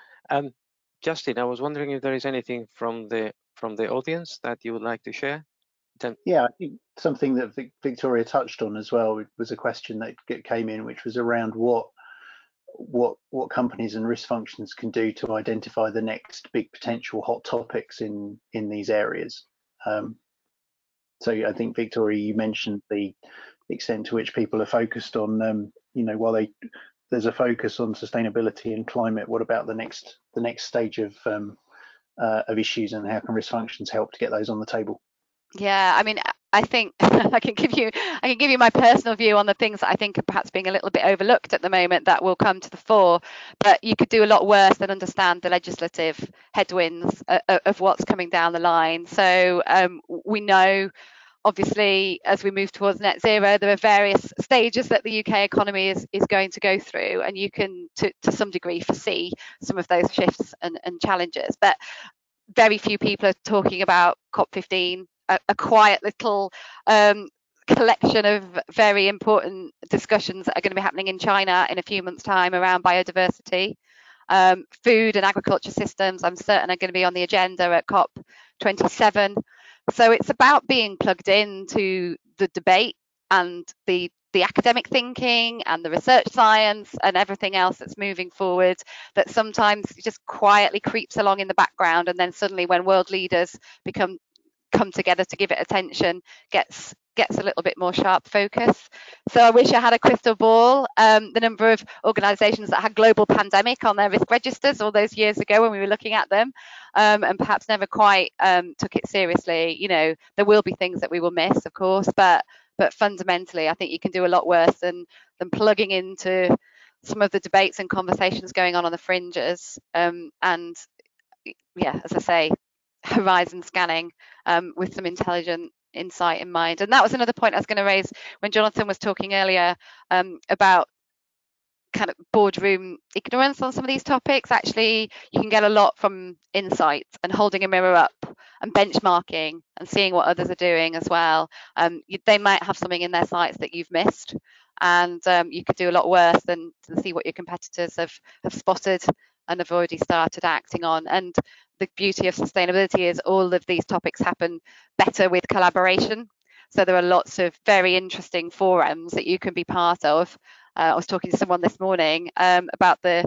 Justin, I was wondering if there is anything from the audience that you would like to share. Yeah, I think something that Victoria touched on as well was a question that came in, which was around what companies and risk functions can do to identify the next big potential hot topics in these areas. So I think, Victoria, you mentioned the extent to which people are focused on, while there's a focus on sustainability and climate, what about the next stage of issues, and how can risk functions help to get those on the table? Yeah, I mean, I think I can give you my personal view on the things that I think are perhaps being a little bit overlooked at the moment that will come to the fore. But you could do a lot worse than understand the legislative headwinds of what's coming down the line. So we know, obviously, as we move towards net zero, there are various stages that the UK economy is going to go through, and you can, to some degree, foresee some of those shifts and challenges. But very few people are talking about COP15, a quiet little collection of very important discussions that are going to be happening in China in a few months' time around biodiversity. Food and agriculture systems, I'm certain, are going to be on the agenda at COP27. So it's about being plugged into the debate and the academic thinking and the research science and everything else that's moving forward, that sometimes just quietly creeps along in the background, and then suddenly when world leaders come together to give it attention, gets a little bit more sharp focus. So I wish I had a crystal ball. The number of organisations that had global pandemic on their risk registers all those years ago when we were looking at them, and perhaps never quite took it seriously. There will be things that we will miss, of course, but fundamentally, I think you can do a lot worse than plugging into some of the debates and conversations going on the fringes. And yeah, as I say, horizon scanning with some intelligent insight in mind. And that was another point I was going to raise when Jonathan was talking earlier about kind of boardroom ignorance on some of these topics. Actually, you can get a lot from insight and holding a mirror up and benchmarking and seeing what others are doing as well. They might have something in their sights that you've missed, and you could do a lot worse than to see what your competitors have spotted and have already started acting on. And the beauty of sustainability is all of these topics happen better with collaboration. So there are lots of very interesting forums that you can be part of. I was talking to someone this morning about the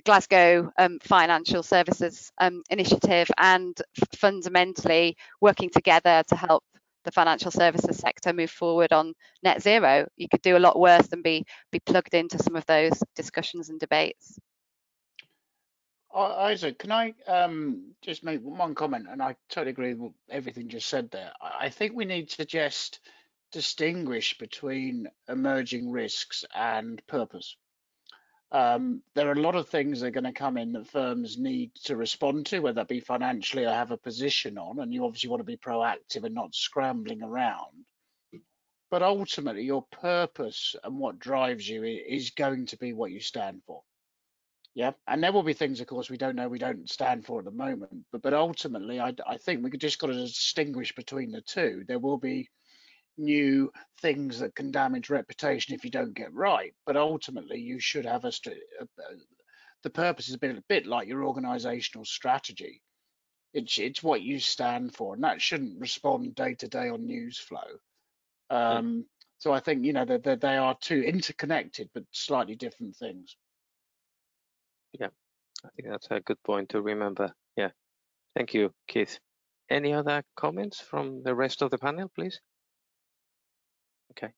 Glasgow Financial Services Initiative, and fundamentally working together to help the financial services sector move forward on net zero. You could do a lot worse than be plugged into some of those discussions and debates. Isaac, can I just make one comment? And I totally agree with everything just said there. I think we need to just distinguish between emerging risks and purpose. There are a lot of things that are going to come in that firms need to respond to, whether that be financially or have a position on, and you obviously want to be proactive and not scrambling around. But ultimately, your purpose and what drives you is going to be what you stand for. Yeah, and there will be things, of course, we don't stand for at the moment. But ultimately, I think we just got to distinguish between the two. There will be new things that can damage reputation if you don't get right. But ultimately, you should have the purpose is a bit like your organizational strategy. It's what you stand for, and that shouldn't respond day to day on news flow. So I think they are two interconnected but slightly different things. Yeah, I think that's a good point to remember. Yeah, thank you, Keith. Any other comments from the rest of the panel, please? Okay.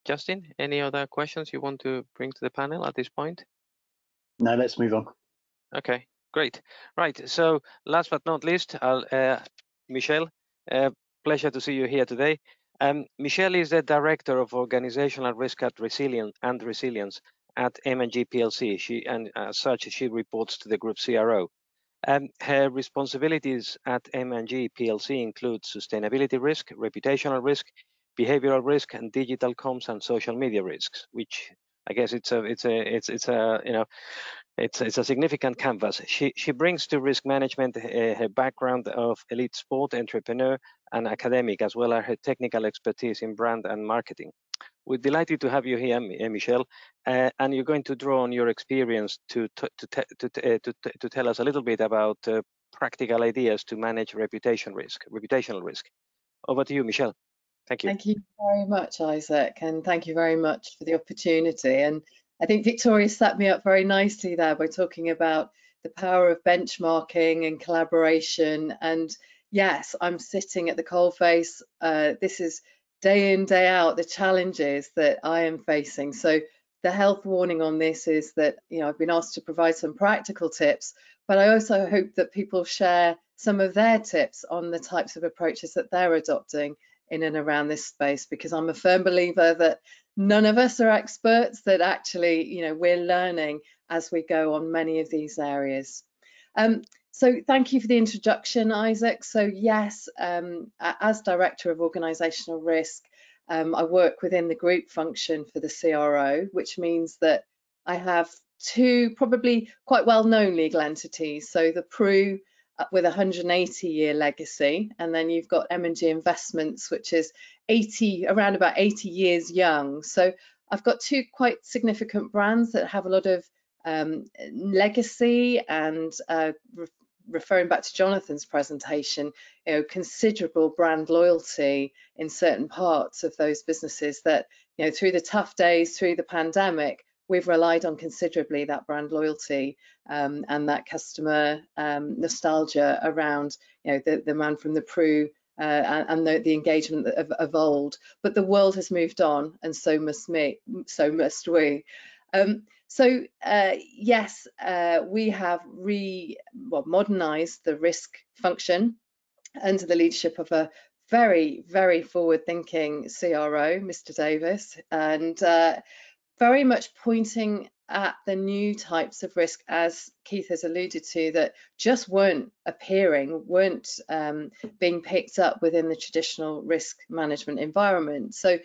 Justin, any other questions you want to bring to the panel at this point? No, let's move on. Okay, great. Right, so last but not least, Michelle, pleasure to see you here today. Michelle is the Director of Organizational Risk and Resilience at M&G PLC. As such, she reports to the group CRO. Her responsibilities at M&G PLC include sustainability risk, reputational risk, behavioral risk, and digital comms and social media risks, which I guess it's a you know, it's a significant canvas. She brings to risk management her background of elite sport entrepreneur and academic, as well as her technical expertise in brand and marketing. We're delighted to have you here, Michelle, and you're going to draw on your experience to tell us a little bit about practical ideas to manage reputational risk. Over to you, Michelle. Thank you. Thank you very much, Isaac, and thank you very much for the opportunity. And I think Victoria set me up very nicely there by talking about the power of benchmarking and collaboration. And yes, I'm sitting at the coalface. This is day in, day out, the challenges that I am facing. So the health warning on this is that, you know, I've been asked to provide some practical tips, but I also hope that people share some of their tips on the types of approaches that they're adopting in and around this space, because I'm a firm believer that none of us are experts, that actually, you know, we're learning as we go on many of these areas. So thank you for the introduction, Isaac. So yes, as Director of Organisational Risk, I work within the group function for the CRO, which means that I have two probably quite well-known legal entities. So the PRU with a 180-year legacy, and then you've got M&G Investments, which is around about 80 years young. So I've got two quite significant brands that have a lot of legacy, and referring back to Jonathan's presentation, you know, considerable brand loyalty in certain parts of those businesses that, you know, through the tough days, through the pandemic, we've relied on considerably that brand loyalty and that customer nostalgia around, you know, the man from the PRU and the engagement of old. But the world has moved on, and so must we. Yes, we have modernized the risk function under the leadership of a very, very forward-thinking CRO, Mr. Davis, and very much pointing at the new types of risk, as Keith has alluded to, that just weren't being picked up within the traditional risk management environment. So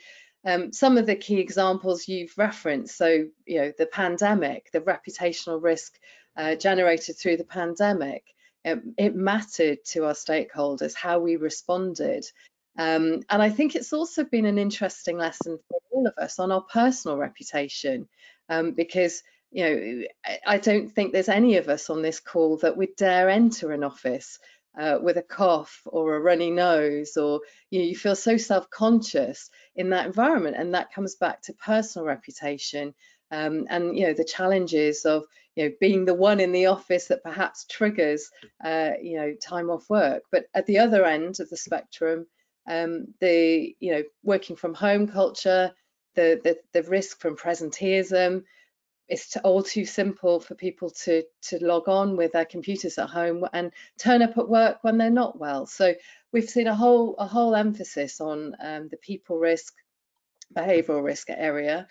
some of the key examples you've referenced, so, you know, the pandemic, the reputational risk generated through the pandemic, it mattered to our stakeholders how we responded. And I think it's also been an interesting lesson for all of us on our personal reputation, because, you know, I don't think there's any of us on this call that would dare enter an office with a cough or a runny nose, or, you know, you feel so self-conscious in that environment, and that comes back to personal reputation and, you know, the challenges of, you know, being the one in the office that perhaps triggers, you know, time off work. But at the other end of the spectrum, the, you know, working from home culture, the risk from presenteeism. It's all too simple for people to log on with their computers at home and turn up at work when they're not well. So we've seen a whole emphasis on the people risk, behavioural risk area.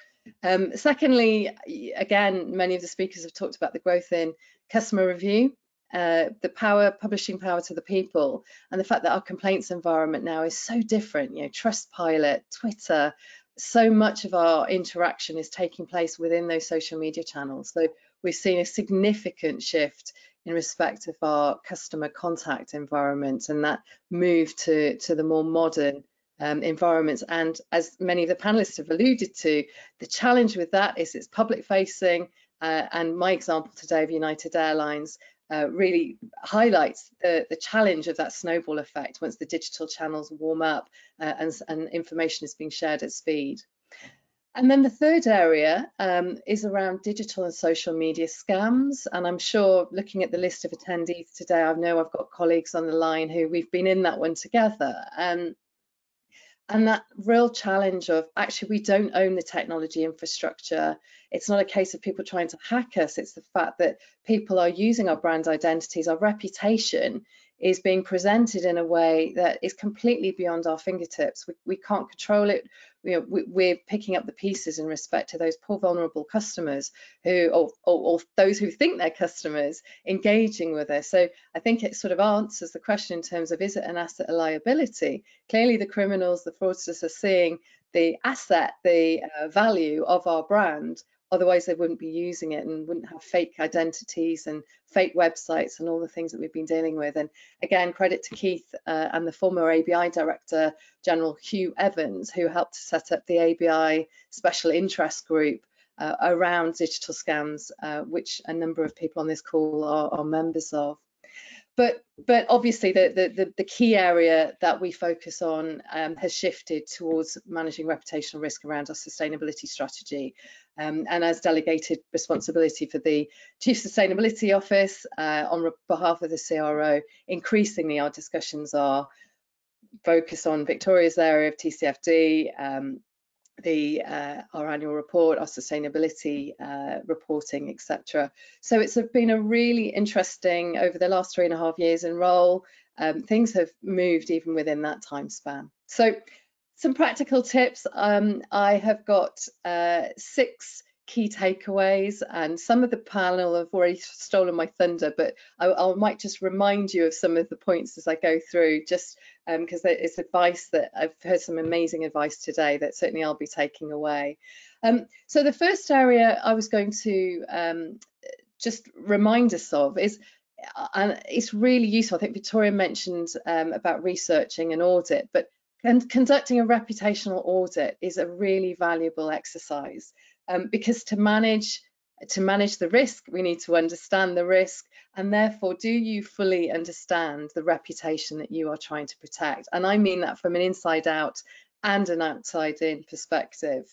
Secondly, again, many of the speakers have talked about the growth in customer review, the publishing power to the people, and the fact that our complaints environment now is so different. You know, Trustpilot, Twitter, so much of our interaction is taking place within those social media channels. So we've seen a significant shift in respect of our customer contact environment, and that move to the more modern environments. And as many of the panelists have alluded to, the challenge with that is it's public facing, and my example today of United Airlines really highlights the challenge of that snowball effect once the digital channels warm up and information is being shared at speed. And then the third area is around digital and social media scams. And I'm sure, looking at the list of attendees today, I know I've got colleagues on the line who we've been in that one together. And that real challenge of, actually, we don't own the technology infrastructure. It's not a case of people trying to hack us. It's the fact that people are using our brand identities, our reputation is being presented in a way that is completely beyond our fingertips. We can't control it. You know, we're picking up the pieces in respect to those poor vulnerable customers who, or those who think they're customers, engaging with us. So I think it sort of answers the question in terms of, is it an asset or liability? Clearly the criminals, the fraudsters, are seeing the asset, the value of our brand, Otherwise, they wouldn't be using it and wouldn't have fake identities and fake websites and all the things that we've been dealing with. And again, credit to Keith and the former ABI Director General Hugh Evans, who helped to set up the ABI Special Interest Group around digital scams, which a number of people on this call are members of. But obviously the key area that we focus on has shifted towards managing reputational risk around our sustainability strategy. And as delegated responsibility for the Chief Sustainability Office on behalf of the CRO, increasingly our discussions are focused on Victoria's area of TCFD, our annual report, our sustainability reporting, etc. So it's been a really interesting, over the last 3.5 years in role, things have moved even within that time span. So some practical tips. I have got 6 key takeaways, and some of the panel have already stolen my thunder, but I might just remind you of some of the points as I go through, just because it's advice that I've heard some amazing advice today that certainly I'll be taking away. So the first area I was going to just remind us of is, and it's really useful, I think Victoria mentioned about researching an audit, but conducting a reputational audit is a really valuable exercise. Because to manage the risk, we need to understand the risk, and therefore, do you fully understand the reputation that you are trying to protect? And I mean that from an inside out and an outside in perspective.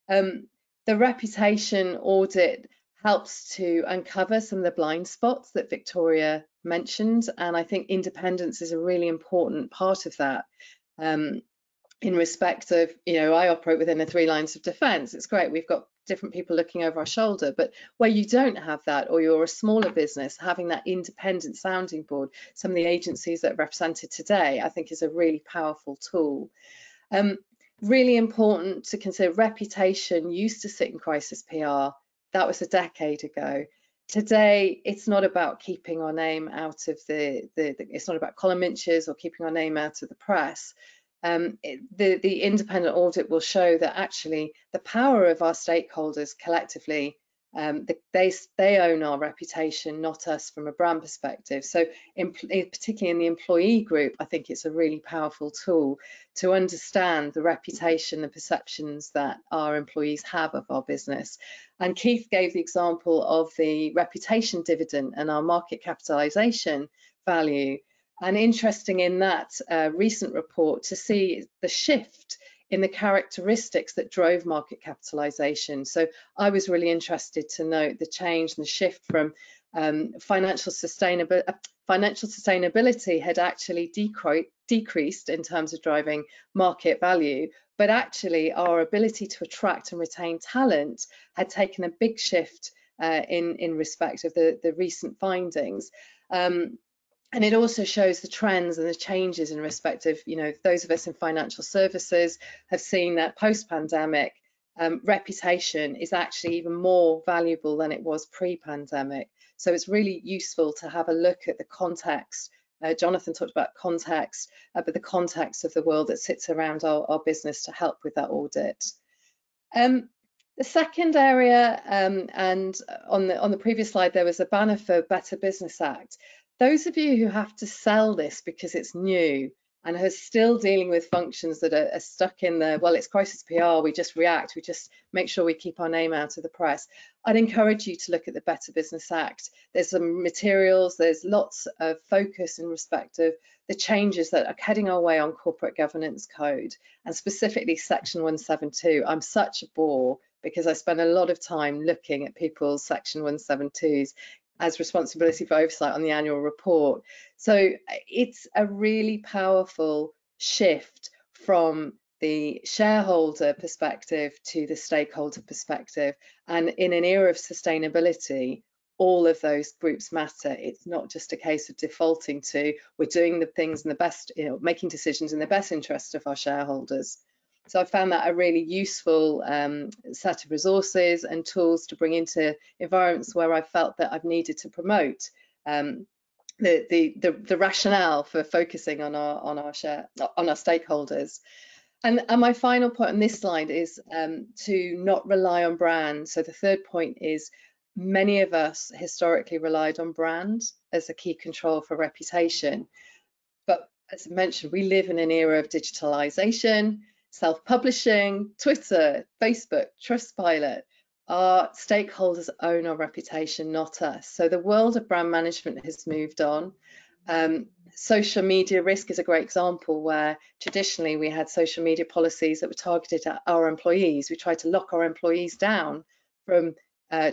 The reputation audit helps to uncover some of the blind spots that Victoria mentioned, and I think independence is a really important part of that. In respect of, I operate within the 3 lines of defence. It's great, we've got different people looking over our shoulder, but where you don't have that, or you're a smaller business, having that independent sounding board, some of the agencies that are represented today, I think is a really powerful tool. Really important to consider, reputation used to sit in crisis PR. That was a decade ago. Today, it's not about keeping our name out of it's not about column inches or keeping our name out of the press. The independent audit will show that actually the power of our stakeholders collectively, they own our reputation, not us from a brand perspective. So particularly in the employee group, I think it's a really powerful tool to understand the reputation, the perceptions that our employees have of our business. And Keith gave the example of the reputation dividend and our market capitalization value. And interesting in that recent report to see the shift in the characteristics that drove market capitalization. So I was really interested to note the change and the shift from financial sustainability had actually decreased in terms of driving market value, but actually our ability to attract and retain talent had taken a big shift in respect of the recent findings. And it also shows the trends and the changes in respect of, those of us in financial services have seen that post-pandemic reputation is actually even more valuable than it was pre-pandemic. So it's really useful to have a look at the context. Jonathan talked about context, but the context of the world that sits around our business to help with that audit. The second area, and on the previous slide, there was a banner for Better Business Act. Those of you who have to sell this because it's new and are still dealing with functions that are stuck in the, well, it's crisis PR, we just react, we just make sure we keep our name out of the press, I'd encourage you to look at the Better Business Act. There's some materials, there's lots of focus in respect of the changes that are heading our way on corporate governance code, and specifically Section 172. I'm such a bore because I spend a lot of time looking at people's Section 172s as responsibility for oversight on the annual report. So it's a really powerful shift from the shareholder perspective to the stakeholder perspective. And in an era of sustainability, all of those groups matter. It's not just a case of defaulting to, we're doing the things in the best, making decisions in the best interest of our shareholders. So I found that a really useful set of resources and tools to bring into environments where I felt that I've needed to promote the rationale for focusing on our stakeholders. And my final point on this slide is to not rely on brand. So the third point is many of us historically relied on brand as a key control for reputation. But as I mentioned, we live in an era of digitalization, self-publishing, Twitter, Facebook, Trustpilot. Our stakeholders own our reputation, not us. So the world of brand management has moved on. Social media risk is a great example where traditionally we had social media policies that were targeted at our employees. We tried to lock our employees down from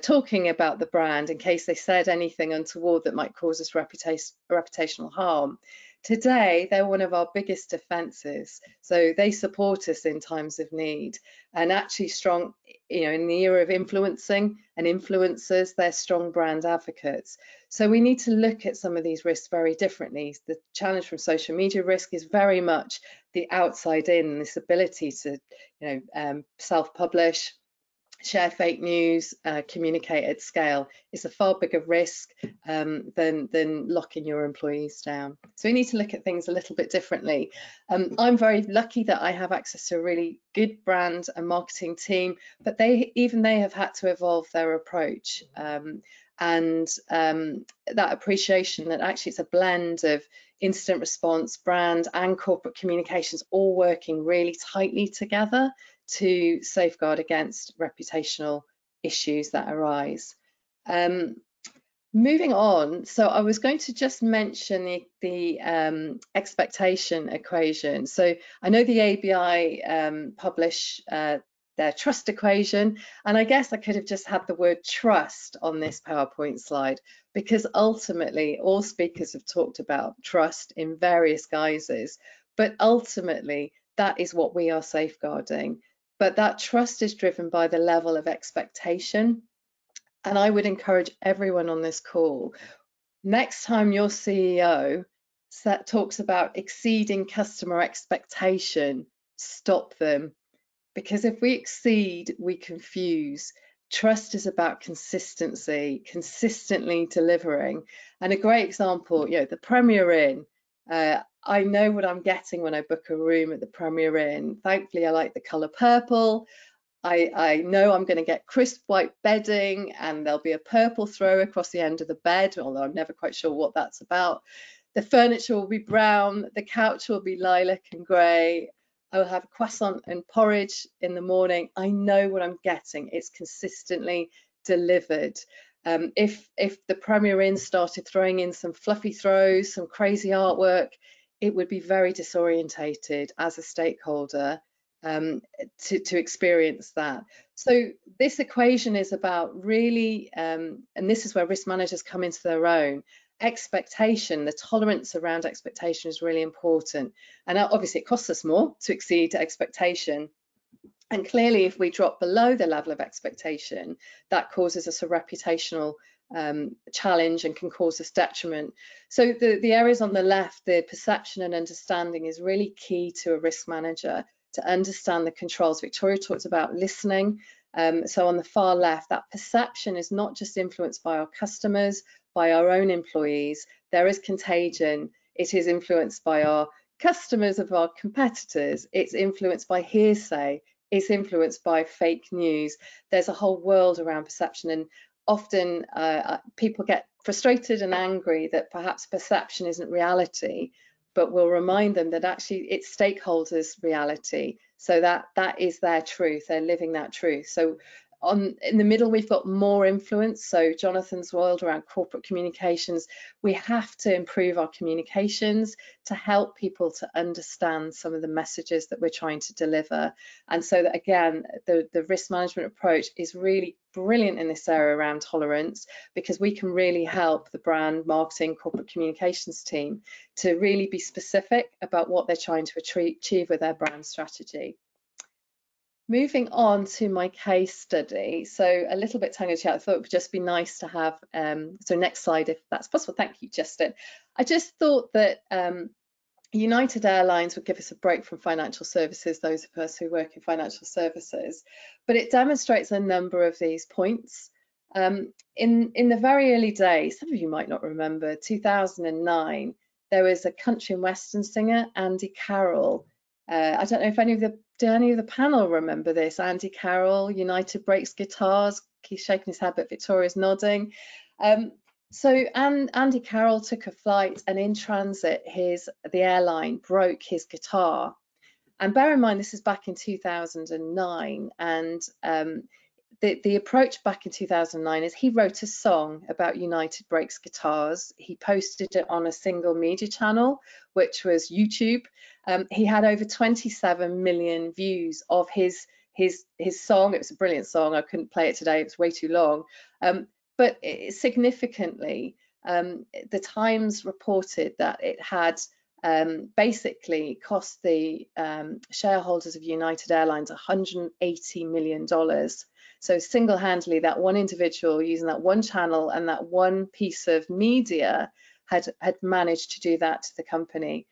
talking about the brand in case they said anything untoward that might cause us reputational harm. Today, they're one of our biggest defences. So they support us in times of need, and actually strong, in the era of influencing and influencers, they're strong brand advocates. So we need to look at some of these risks very differently. The challenge from social media risk is very much the outside in, this ability to, self-publish, share fake news, communicate at scale is a far bigger risk than locking your employees down. So we need to look at things a little bit differently. I'm very lucky that I have access to a really good brand and marketing team, but they have had to evolve their approach. And that appreciation that actually it's a blend of incident response, brand and corporate communications all working really tightly together to safeguard against reputational issues that arise. Moving on, so I was going to just mention the expectation equation. So I know the ABI publish their trust equation, and I guess I could have just had the word trust on this PowerPoint slide, because ultimately all speakers have talked about trust in various guises, but ultimately that is what we are safeguarding. But that trust is driven by the level of expectation. And I would encourage everyone on this call, next time your CEO talks about exceeding customer expectation, stop them. Because if we exceed, we confuse. Trust is about consistency, consistently delivering. And a great example, the Premier Inn. I know what I'm getting when I book a room at the Premier Inn. Thankfully, I like the colour purple. I know I'm going to get crisp white bedding, and there'll be a purple throw across the end of the bed, although I'm never quite sure what that's about. The furniture will be brown, the couch will be lilac and grey. I will have croissant and porridge in the morning. I know what I'm getting. It's consistently delivered. If the Premier Inn started throwing in some fluffy throws, some crazy artwork, it would be very disorientated as a stakeholder to experience that. So this equation is about really, and this is where risk managers come into their own, expectation, the tolerance around expectation is really important. And obviously it costs us more to exceed expectation. And clearly if we drop below the level of expectation, that causes us a reputational challenge and can cause us detriment. So the areas on the left, the perception and understanding is really key to a risk manager to understand the controls. Victoria talked about listening. So on the far left, that perception is not just influenced by our customers, by our own employees. There is contagion. It is influenced by our customers of our competitors. It's influenced by hearsay. It's influenced by fake news. There's a whole world around perception, and often people get frustrated and angry that perhaps perception isn't reality, but we'll remind them that actually it's stakeholders' reality. So that is their truth. They're living that truth. So in the middle, we've got more influence. So Jonathan's world around corporate communications, we have to improve our communications to help people to understand some of the messages that we're trying to deliver. And so that, again, the risk management approach is really brilliant in this area around tolerance, because we can really help the brand, marketing, corporate communications team to really be specific about what they're trying to achieve with their brand strategy. Moving on to my case study, so a little bit tongue-in-cheek, I thought it would just be nice to have, so next slide if that's possible. Thank you, Justin. I just thought that United Airlines would give us a break from financial services, those of us who work in financial services, but it demonstrates a number of these points. In the very early days, some of you might not remember, 2009, there was a country and western singer, Andy Carroll, I don't know if do any of the panel remember this? Andy Carroll, United Brakes Guitars. He's shaking his head, but Victoria's nodding. So Andy Carroll took a flight, and in transit, the airline broke his guitar. And bear in mind, this is back in 2009, and the approach back in 2009 is he wrote a song about United Brakes Guitars. He posted it on a single media channel, which was YouTube. He had over 27 million views of his song. It was a brilliant song. I couldn't play it today. It was way too long. But significantly, the Times reported that it had basically cost the shareholders of United Airlines $180 million. So single-handedly, that one individual using that one channel and that one piece of media had managed to do that to the company.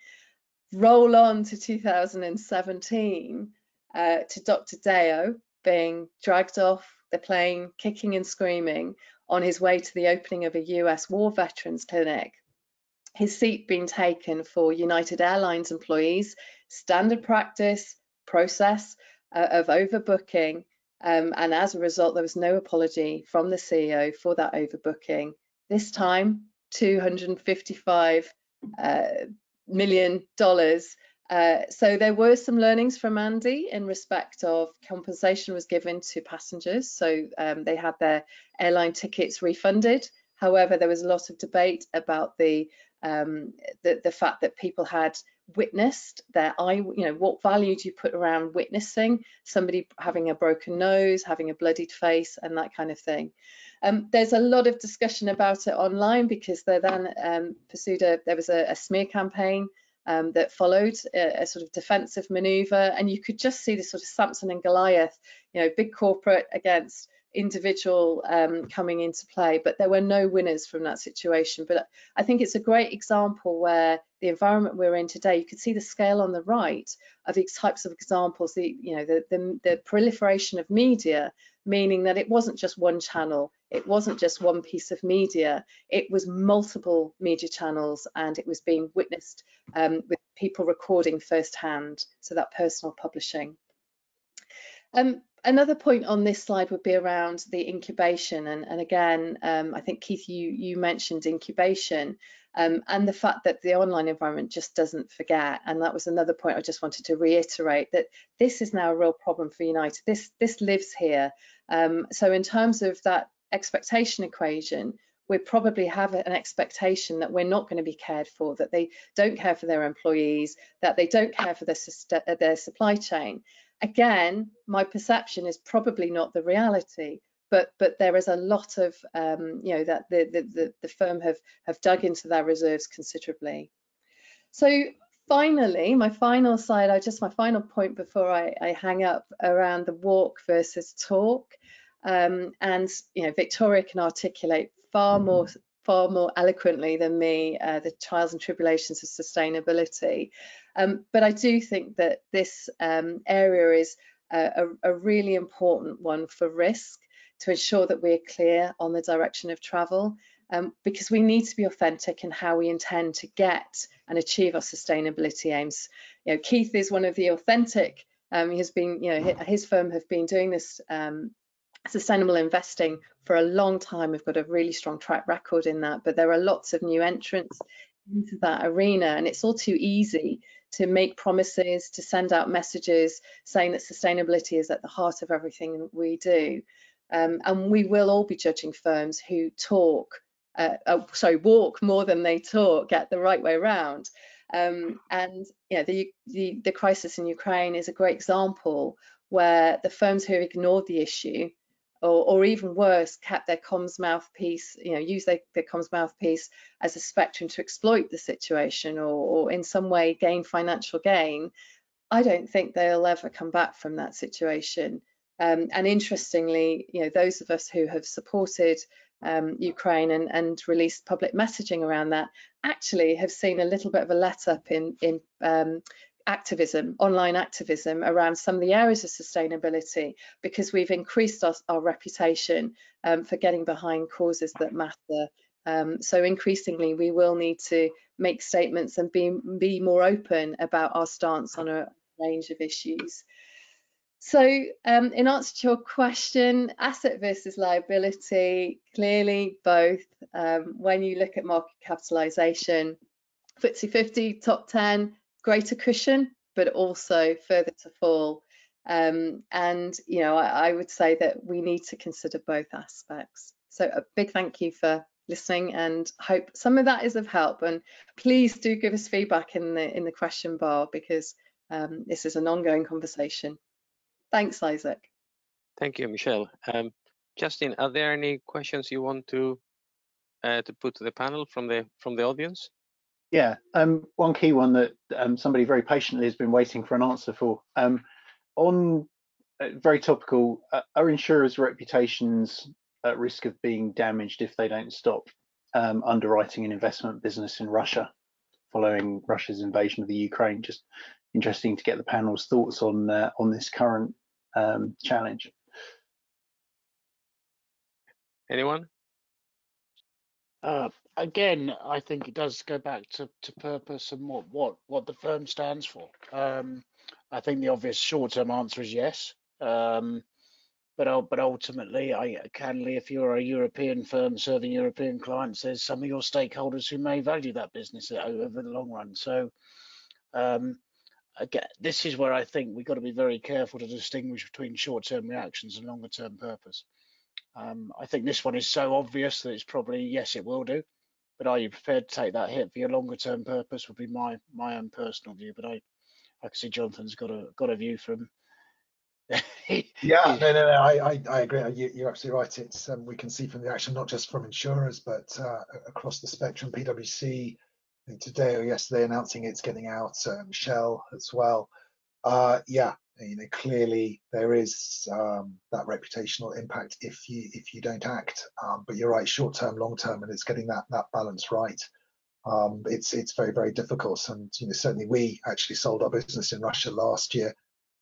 Roll on to 2017 to Dr. Deo being dragged off the plane, kicking and screaming on his way to the opening of a US war veterans clinic. His seat being taken for United Airlines employees, standard practice, process of overbooking. And as a result, there was no apology from the CEO for that overbooking. This time, $255 million. So there were some learnings from Andy in respect of compensation was given to passengers. So they had their airline tickets refunded. However, there was a lot of debate about the fact that people had witnessed their what value do you put around witnessing somebody having a broken nose, having a bloodied face, and that kind of thing. There's a lot of discussion about it online because they then pursued there was a smear campaign that followed a sort of defensive maneuver, and you could just see this sort of Samson and Goliath, big corporate against individual coming into play, but there were no winners from that situation. But I think it's a great example where the environment we're in today, you could see the scale on the right of these types of examples, the proliferation of media, meaning that it wasn't just one channel, it wasn't just one piece of media, it was multiple media channels, and it was being witnessed with people recording firsthand, so that personal publishing. Another point on this slide would be around the incubation, and again, I think Keith, you mentioned incubation, and the fact that the online environment just doesn't forget, and that was another point I just wanted to reiterate, that this is now a real problem for United. This lives here. So in terms of that expectation equation, we probably have an expectation that we're not going to be cared for, that they don't care for their employees, that they don't care for their supply chain. Again, my perception is probably not the reality, but there is a lot of that the firm have dug into their reserves considerably. So finally, my final slide, my final point before I hang up, around the walk versus talk, and Victoria can articulate far more eloquently than me the trials and tribulations of sustainability. But I do think that this area is a really important one for risk, to ensure that we're clear on the direction of travel, because we need to be authentic in how we intend to get and achieve our sustainability aims. Keith is one of the authentic. He has been, his firm have been doing this sustainable investing for a long time. We've got a really strong track record in that, but there are lots of new entrants into that arena, and it's all too easy to make promises, to send out messages saying that sustainability is at the heart of everything we do. And we will all be judging firms who walk more than they talk, get the right way around. And the crisis in Ukraine is a great example where the firms who ignored the issue, or even worse, kept their comms mouthpiece, used their comms mouthpiece as a spectrum to exploit the situation, or in some way gain financial gain, I don't think they'll ever come back from that situation. And interestingly, those of us who have supported Ukraine and released public messaging around that actually have seen a little bit of a let up in activism, online activism around some of the areas of sustainability, because we've increased our reputation for getting behind causes that matter. So increasingly, we will need to make statements and be more open about our stance on range of issues. So in answer to your question, asset versus liability, clearly both. When you look at market capitalisation, FTSE 50, top 10, greater cushion, but also further to fall. And, you know, I would say that we need to consider both aspects. So a big thank you for listening, and hope some of that is of help. And please do give us feedback in the question bar, because this is an ongoing conversation. Thanks, Isaac. Thank you, Michelle. Justin, are there any questions you want to put to the panel from the audience? Yeah, one key one that somebody very patiently has been waiting for an answer for. On very topical, are insurers' reputations at risk of being damaged if they don't stop underwriting an investment business in Russia following Russia's invasion of the Ukraine? Just interesting to get the panel's thoughts on this current challenge. Anyone? Again, I think it does go back to purpose and what the firm stands for. I think the obvious short-term answer is yes, but ultimately, if you're a European firm serving European clients, there's some of your stakeholders who may value that business over the long run. So again, this is where I think we've got to be very careful to distinguish between short-term reactions and longer-term purpose. I think this one is so obvious that it's probably yes, it will do. But are you prepared to take that hit for your longer-term purpose? Would be my own personal view. But I can see Jonathan's got a view from. Yeah, no, I agree. You're absolutely right. It's we can see from the action, not just from insurers, but across the spectrum. PwC, I think today or yesterday announcing it's getting out. Shell as well. Yeah, you know, clearly there is that reputational impact if you don't act. But you're right, short term, long term, and it's getting that balance right. It's very, very difficult. And you know, certainly we actually sold our business in Russia last year.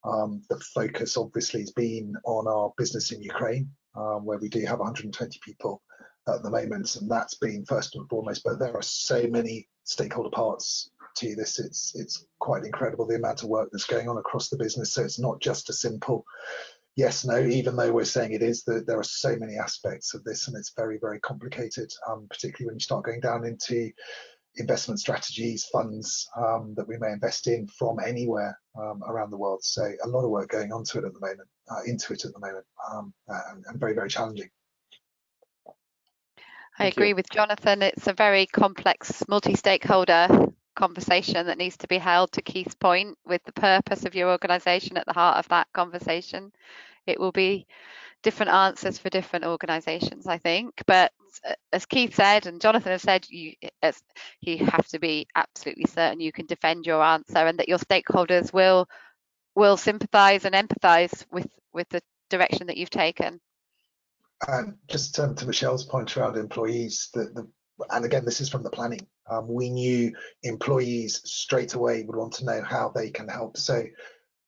The focus obviously has been on our business in Ukraine, where we do have 120 people at the moment, and that's been first and foremost. But there are so many stakeholder parts to this. It's quite incredible the amount of work that's going on across the business. So it's not just a simple yes, no, even though we're saying it is, that there are so many aspects of this, and it's very, very complicated, particularly when you start going down into investment strategies, funds that we may invest in from anywhere around the world. So a lot of work going on to it at the moment, and very, very challenging. I agree with Jonathan. It's a very complex, multi-stakeholder conversation that needs to be held, to Keith's point, with the purpose of your organisation at the heart of that conversation. It will be different answers for different organisations, I think. But as Keith said, and Jonathan have said, you have to be absolutely certain you can defend your answer, and that your stakeholders will sympathise and empathise with the direction that you've taken. And just to Michelle's point around employees, and again, this is from the planning. We knew employees straight away would want to know how they can help. So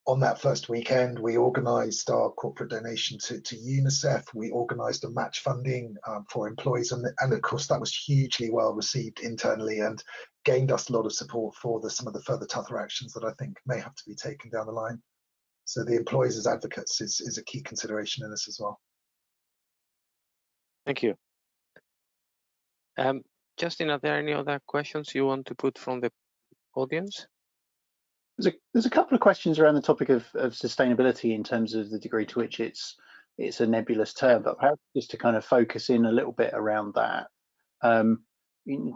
on that first weekend, we organised our corporate donation to UNICEF. We organised a match funding for employees, and of course that was hugely well received internally and gained us a lot of support for some of the further tougher actions that I think may have to be taken down the line. So the employees as advocates is a key consideration in this as well. Thank you. Justin, are there any other questions you want to put from the audience? There's a couple of questions around the topic of sustainability in terms of the degree to which it's a nebulous term, but perhaps just to kind of focus in a little bit around that.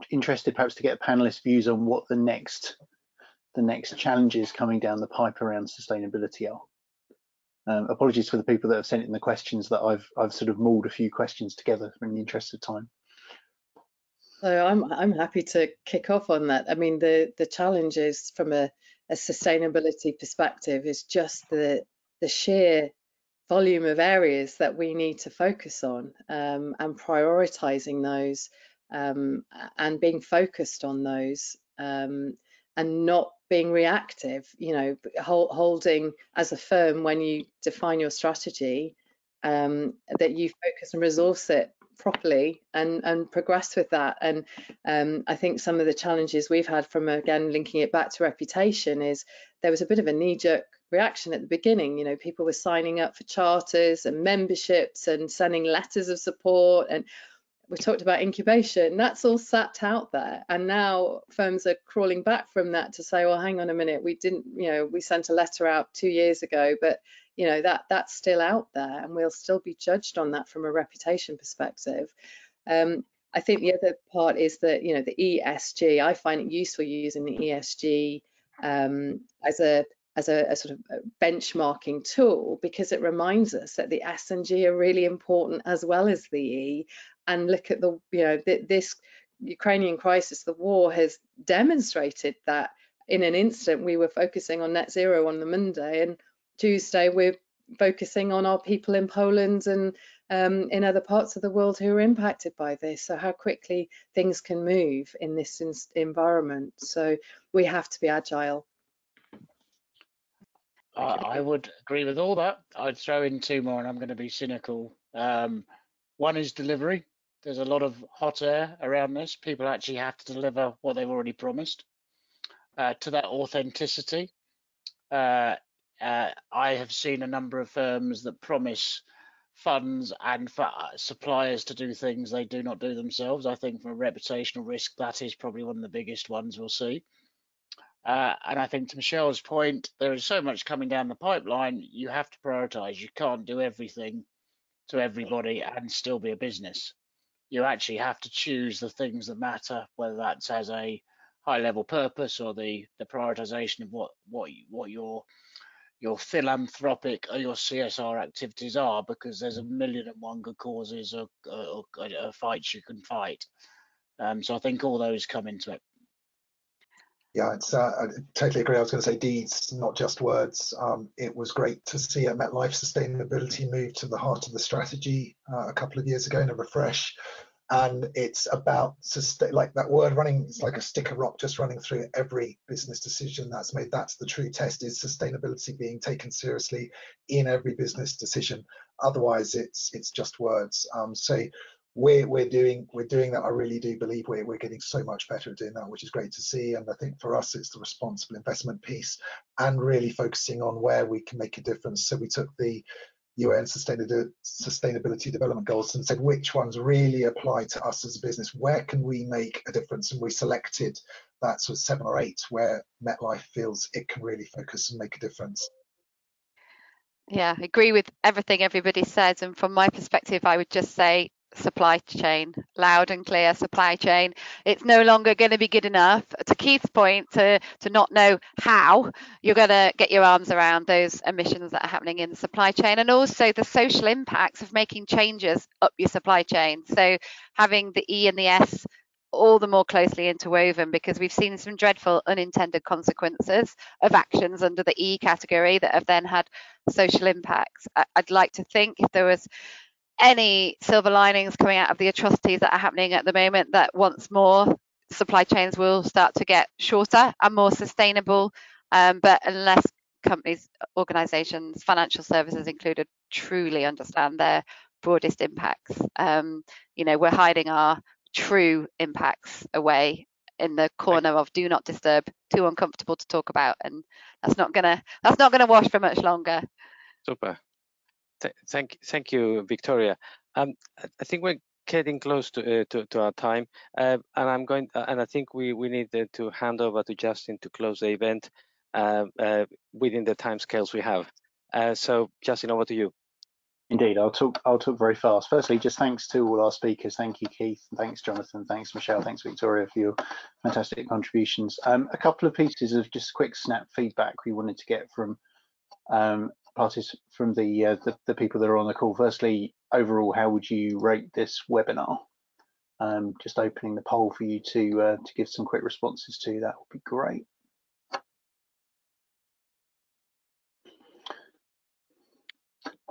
Interested perhaps to get panelists' views on what the next challenges coming down the pipe around sustainability are. Apologies for the people that have sent in the questions that I've sort of mauled a few questions together in the interest of time. So I'm happy to kick off on that. I mean, the challenges from a sustainability perspective is just the sheer volume of areas that we need to focus on, and prioritizing those, and being focused on those, and not being reactive. You know, holding as a firm, when you define your strategy, that you focus and resource it properly and progress with that. And I think some of the challenges we've had from, again, linking it back to reputation, is there was a bit of a knee-jerk reaction at the beginning. You know, people were signing up for charters and memberships and sending letters of support, and we talked about incubation. That's all sat out there, and now firms are crawling back from that to say, well, hang on a minute, we didn't, you know, we sent a letter out 2 years ago, but you know, that's still out there, and we'll still be judged on that from a reputation perspective. I think the other part is that, you know, the ESG, I find it useful using the ESG as a sort of benchmarking tool, because it reminds us that the S and G are really important as well as the E. And look at the, you know, this Ukrainian crisis, the war has demonstrated that in an instant. We were focusing on net zero on the Monday, and Tuesday we're focusing on our people in Poland and in other parts of the world who are impacted by this. So how quickly things can move in this environment. So we have to be agile. I would agree with all that. I'd throw in 2 more, and I'm going to be cynical. One is delivery. There's a lot of hot air around this. People actually have to deliver what they've already promised. To that authenticity, I have seen a number of firms that promise funds and for suppliers to do things they do not do themselves. I think from a reputational risk, that is probably one of the biggest ones we'll see. And I think to Michelle's point, there is so much coming down the pipeline, you have to prioritize. You can't do everything to everybody and still be a business. You actually have to choose the things that matter, whether that's as a high level purpose or the prioritization of what your philanthropic or your CSR activities are, because there's 1,000,001 good causes or fights you can fight. So I think all those come into it. Yeah, it's I totally agree. I was going to say deeds, not just words. It was great to see at MetLife sustainability move to the heart of the strategy a couple of years ago in a refresh. And it's about like that word running, it's like a stick of rock just running through every business decision that's made. That's the true test, is sustainability being taken seriously in every business decision. Otherwise, it's just words. So we're doing that. I really do believe we're getting so much better at doing that, which is great to see. And I think for us, it's the responsible investment piece and really focusing on where we can make a difference. So we took the UN Sustainability Development Goals and said which ones really apply to us as a business. Where can we make a difference? And we selected that sort of 7 or 8 where MetLife feels it can really focus and make a difference. Yeah, I agree with everything everybody says. And from my perspective, I would just say supply chain, loud and clear supply chain. It's no longer going to be good enough, to Keith's point, to not know how you're going to get your arms around those emissions that are happening in the supply chain, and also the social impacts of making changes up your supply chain. So having the E and the S all the more closely interwoven, because we've seen some dreadful unintended consequences of actions under the E category that have then had social impacts. I'd like to think if there was any silver linings coming out of the atrocities that are happening at the moment, that once more supply chains will start to get shorter and more sustainable. But unless companies, organizations, financial services included, truly understand their broadest impacts, you know, we're hiding our true impacts away in the corner of do not disturb, too uncomfortable to talk about, and that's not gonna wash for much longer. Super. Thank you, Victoria. I think we're getting close to our time, and I think we need to hand over to Justin to close the event within the timescales we have. So, Justin, over to you. Indeed, I'll talk very fast. Firstly, just thanks to all our speakers. Thank you, Keith. Thanks, Jonathan. Thanks, Michelle. Thanks, Victoria, for your fantastic contributions. A couple of pieces of just quick snap feedback we wanted to get from parties, from the people that are on the call. Firstly, overall, how would you rate this webinar? Just opening the poll for you to give some quick responses to that would be great.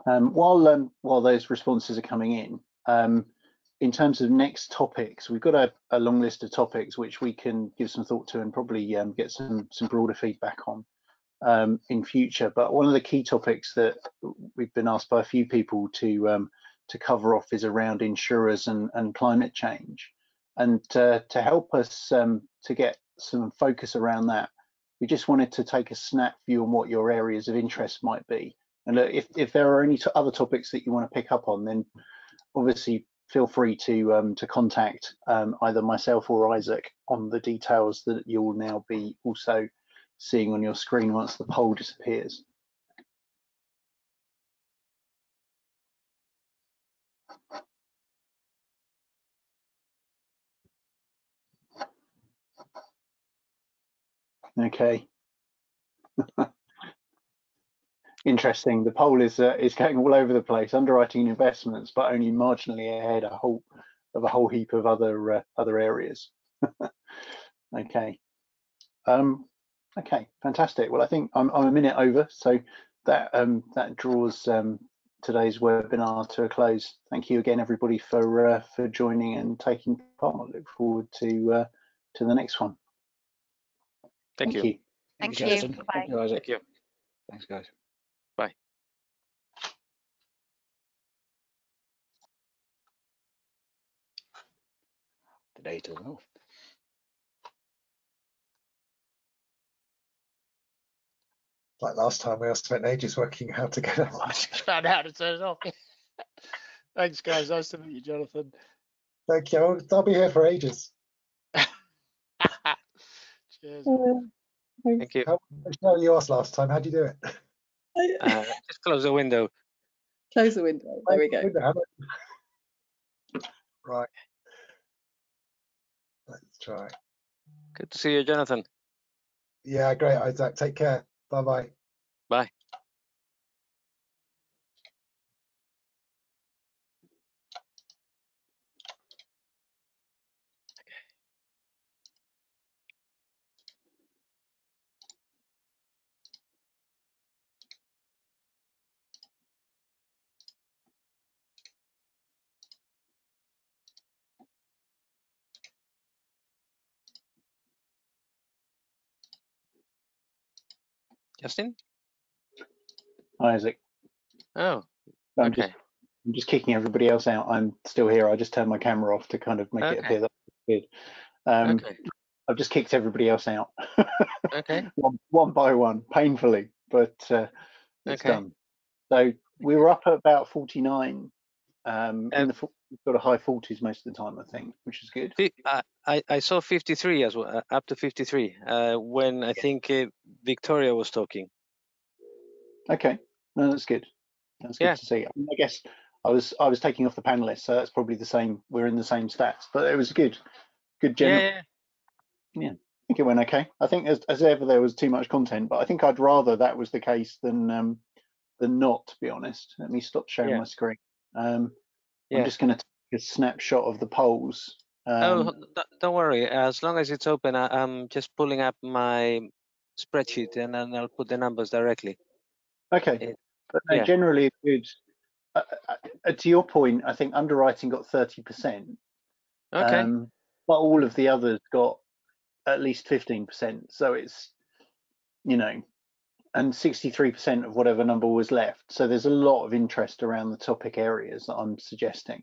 While those responses are coming in terms of next topics, we've got a long list of topics which we can give some thought to and probably get some broader feedback on in future. But one of the key topics that we've been asked by a few people to cover off is around insurers and climate change. And to help us to get some focus around that, we just wanted to take a snap view on what your areas of interest might be. And look, if there are any other topics that you want to pick up on, then obviously feel free to contact either myself or Isaac on the details that you will now be also seeing on your screen once the poll disappears. Okay. Interesting. The poll is going all over the place. Underwriting investments, but only marginally ahead of a whole heap of other areas. Okay. Okay. Fantastic. Well, I think I'm a minute over, so that that draws today's webinar to a close. Thank you again, everybody, for joining and taking part. I look forward to the next one. Thank you. Thank you, you. Justin. Bye. Thank you, Isaac. Thank you. Thanks, guys. Bye. The data as well. Like last time, we all spent ages working out to get it. I just found out how to turn it off. Thanks, guys. Nice to meet you, Jonathan. Thank you. I'll be here for ages. Cheers. Thank you. How you asked last time? How'd you do it? Just close the window. Close the window. There we go. Right. Let's try. Good to see you, Jonathan. Yeah, great, Isaac. Take care. Bye-bye. Bye. Justin? Hi, Isaac. Oh, I'm just kicking everybody else out. I'm still here. I just turned my camera off to kind of make it appear that I'm good. Okay. I've just kicked everybody else out. Okay. one by one, painfully, but it's Okay. done. So we were up at about 49 in the sort of high 40s most of the time, I think, which is good. I saw 53 as well, up to 53 when I think Victoria was talking. Okay, no, that's good. That's good to see. I mean, I guess I was taking off the panelists, so that's probably the same. We're in the same stats, but it was good general. Yeah, I think it went okay. I think as ever there was too much content, but I think I'd rather that was the case than not, to be honest. Let me stop sharing my screen. I'm just going to take a snapshot of the polls. Oh, don't worry. As long as it's open, I'm just pulling up my spreadsheet and then I'll put the numbers directly. Okay, but no, generally good. To your point, I think underwriting got 30%. Okay. But all of the others got at least 15%. So it's, you know, and 63% of whatever number was left. So there's a lot of interest around the topic areas that I'm suggesting.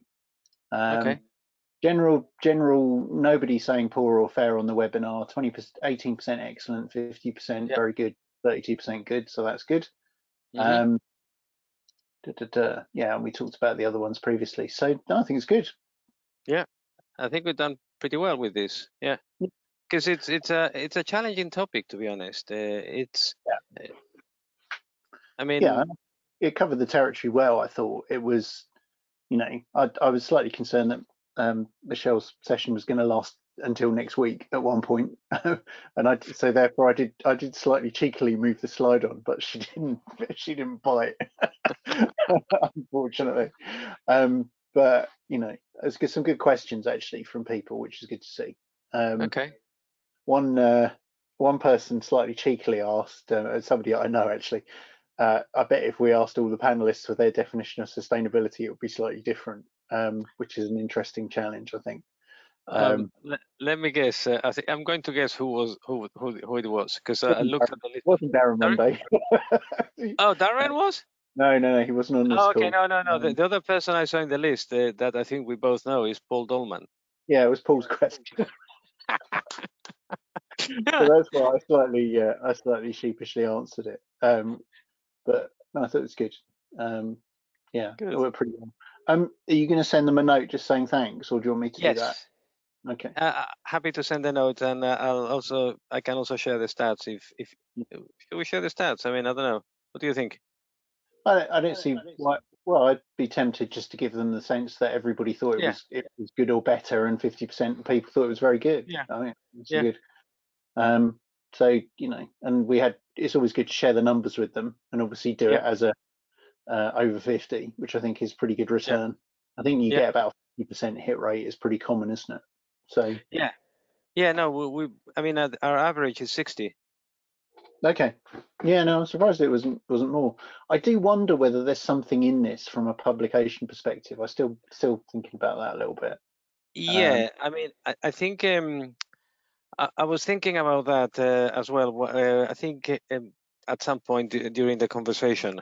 Okay. General, nobody saying poor or fair on the webinar. 18% excellent, 50% very good, 32% good. So that's good. Yeah, and we talked about the other ones previously. So no, I think it's good. Yeah, I think we've done pretty well with this. Yeah, because it's a challenging topic, to be honest. I mean, it covered the territory well. I thought it was, you know, I was slightly concerned that Michelle's session was going to last until next week at one point, and so therefore I did slightly cheekily move the slide on, but she didn't buy it, unfortunately. But you know, it's some good questions actually from people, which is good to see. Okay. One person slightly cheekily asked, somebody I know actually, I bet if we asked all the panelists for their definition of sustainability, it would be slightly different, which is an interesting challenge, I think. Let me guess. I think I'm going to guess who it was, because I looked at the list. It wasn't Darren Monday. Oh, Darren was? No, he wasn't on this Oh, call. okay, no. The other person I saw in the list that I think we both know is Paul Dolman. Yeah, it was Paul's question. So that's why I slightly sheepishly answered it. But no, I thought it was good. Yeah, Good. it went pretty well. Are you going to send them a note just saying thanks, or do you want me to do that? Yes. Okay. Happy to send a note, and I can also share the stats if should we share the stats? I mean, I don't know. What do you think? I don't see why. Well, I'd be tempted just to give them the sense that everybody thought it was good or better, and 50% of people thought it was very good. Yeah. I mean, it's Yeah. good. So and it's always good to share the numbers with them, and obviously do it as a over 50, which I think is pretty good return. I think you get about 50% hit rate is pretty common, isn't it? So no, I mean our average is 60. Okay. Yeah, no, I'm surprised it wasn't more. I do wonder whether there's something in this from a publication perspective. I still thinking about that a little bit. Yeah, I mean, I think I was thinking about that as well. I think at some point during the conversation,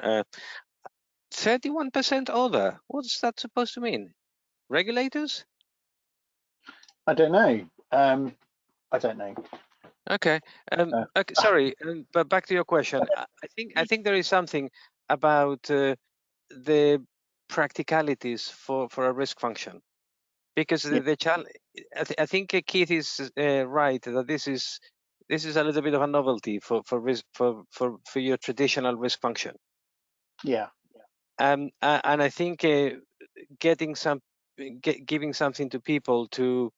31% other. What's that supposed to mean? Regulators? I don't know. I don't know. Okay. Okay. Sorry, but back to your question. I think there is something about the practicalities for a risk function, because the challenge. I think Keith is right that this is a little bit of a novelty for risk for your traditional risk function. Yeah. And I think giving something to people to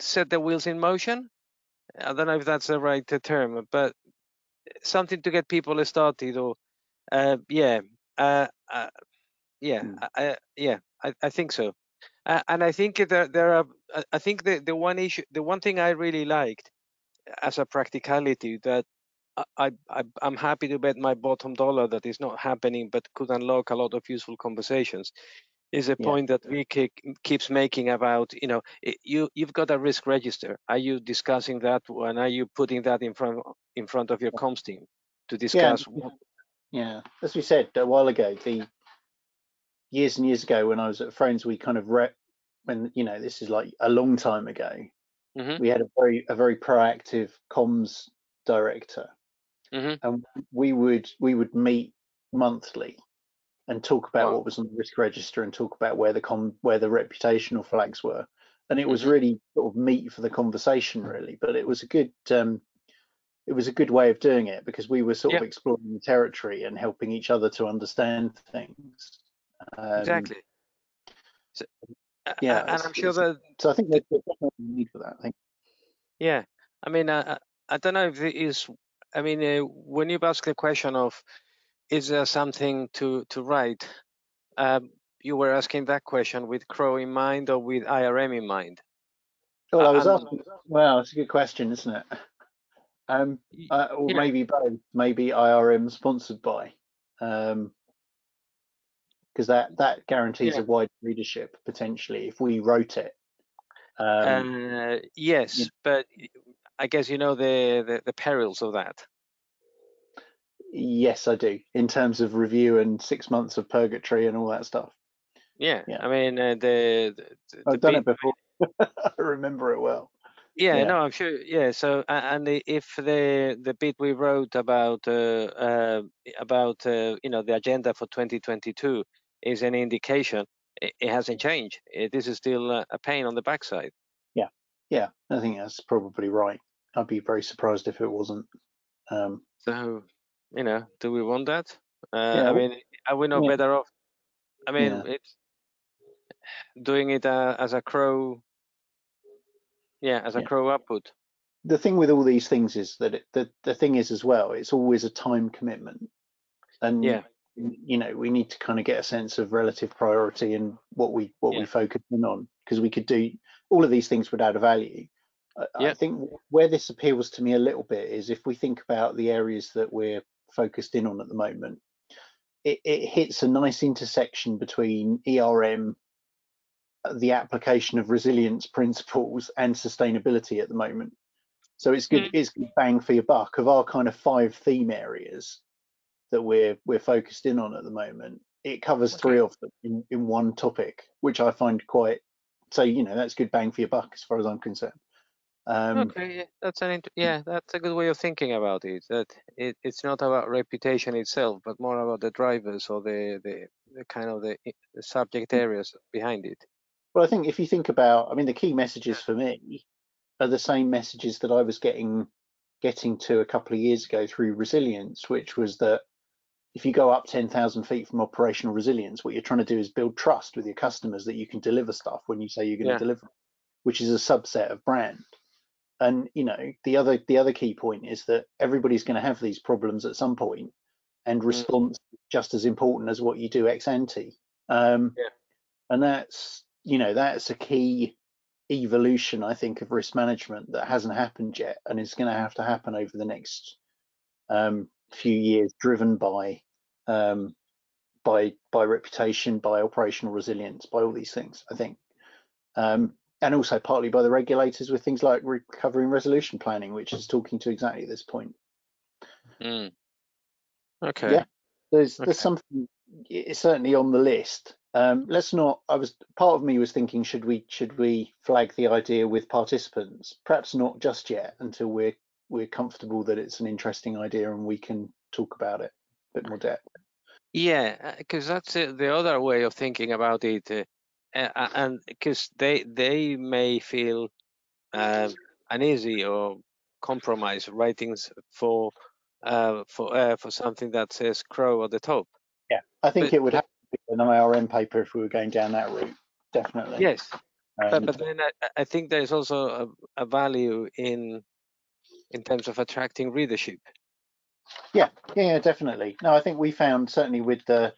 set the wheels in motion. I don't know if that's the right term, but something to get people started, or I think so. And I think there are. I think the one thing I really liked as a practicality that I'm happy to bet my bottom dollar that is not happening, but could unlock a lot of useful conversations, is a point that Vic keeps making about, you've got a risk register. Are you discussing that, and are you putting that in front of your comms team to discuss? Yeah, as we said a while ago, the years and years ago when I was at Friends, we kind of when this is like a long time ago. Mm-hmm. We had a very proactive comms director, and we would meet monthly and talk about what was on the risk register and talk about where the reputational flags were, and it was really sort of meat for the conversation, really. But it was a good way of doing it, because we were sort of exploring the territory and helping each other to understand things. Exactly. So, yeah, and I'm sure that. So I think there's definitely a need for that. I think. Yeah, I mean, I don't know if it is. I mean, when you've asked the question of, is there something to write? You were asking that question with Crow in mind or with IRM in mind? Well, I was asking. Well, it's a good question, isn't it? Or maybe both. Maybe IRM sponsored by, because that guarantees a wide readership potentially if we wrote it. Yes, but I guess you know the perils of that. Yes, I do. In terms of review and 6 months of purgatory and all that stuff. Yeah. I mean, I've done it before. I remember it well. Yeah, no, I'm sure. Yeah, so and if the bit we wrote about the agenda for 2022 is an indication, it hasn't changed. This is still a pain on the backside. Yeah, I think that's probably right. I'd be very surprised if it wasn't. So, do we want that? I mean, are we not better off? I mean, it's doing it as a Crow. Yeah, as a Crow output. The thing with all these things is that the thing is as well, it's always a time commitment, and we need to kind of get a sense of relative priority and what we focus in on, because we could do all of these things would add a value. I think where this appeals to me a little bit is if we think about the areas that we're focused in on at the moment, it hits a nice intersection between ERM, the application of resilience principles, and sustainability at the moment. So it's good. It's good bang for your buck. Of our kind of 5 theme areas, that we're focused in on at the moment, it covers 3 of them in one topic, which I find quite, so that's good bang for your buck as far as I'm concerned. Okay, that's that's a good way of thinking about it. That it's not about reputation itself, but more about the drivers or the kind of the subject areas behind it. Well, I think if you think about, I mean, the key messages for me are the same messages that I was getting to a couple of years ago through resilience, which was that if you go up 10,000 feet from operational resilience, what you're trying to do is build trust with your customers that you can deliver stuff when you say you're going to deliver, which is a subset of brand. And the other key point is that everybody's going to have these problems at some point, and response is just as important as what you do ex ante. And that's a key evolution, I think, of risk management that hasn't happened yet, and is going to have to happen over the next few years, driven by reputation, by operational resilience, by all these things, I think. And also partly by the regulators with things like recovery and resolution planning, which is talking to exactly this point. Okay. Yeah, there's something, it's certainly on the list. Part of me was thinking, should we flag the idea with participants? Perhaps not just yet, until we're comfortable that it's an interesting idea and we can talk about it a bit more depth. Yeah, because that's the other way of thinking about it, and because they may feel uneasy or compromised writing for something that says Crow at the top. Yeah, I think it would have to be an IRM paper if we were going down that route, definitely. Yes, but then I think there's also a value in terms of attracting readership. Yeah, definitely. No, I think we found certainly with the,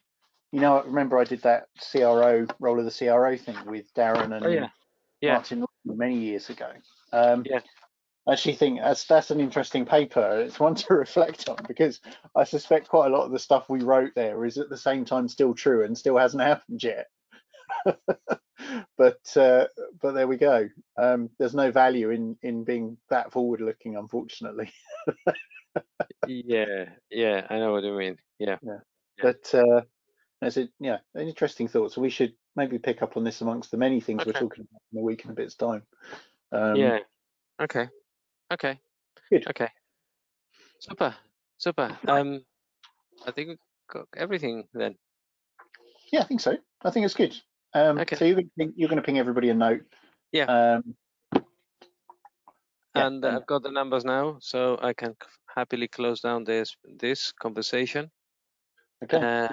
remember I did that CRO, role of the CRO thing with Darren and Martin many years ago. I actually think that's an interesting paper. It's one to reflect on, because I suspect quite a lot of the stuff we wrote there is at the same time still true and still hasn't happened yet. But there we go. There's no value in being that forward looking, unfortunately. Yeah, I know what you mean. Yeah. But that's it. Yeah, an interesting thought. So we should maybe pick up on this amongst the many things we're talking about in a week and a bit's time. Yeah. Okay. Good. Okay. Super. I think we've got everything then. Yeah, I think so. I think it's good. So you're going to ping everybody a note. Yeah. And I've got the numbers now, so I can happily close down this conversation. Okay.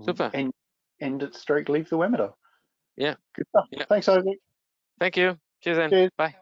Super. End at stroke leave the webinar. Yeah. Good stuff. Yeah. Thanks, Isaac. Thank you. Cheers then. Cheers. Bye.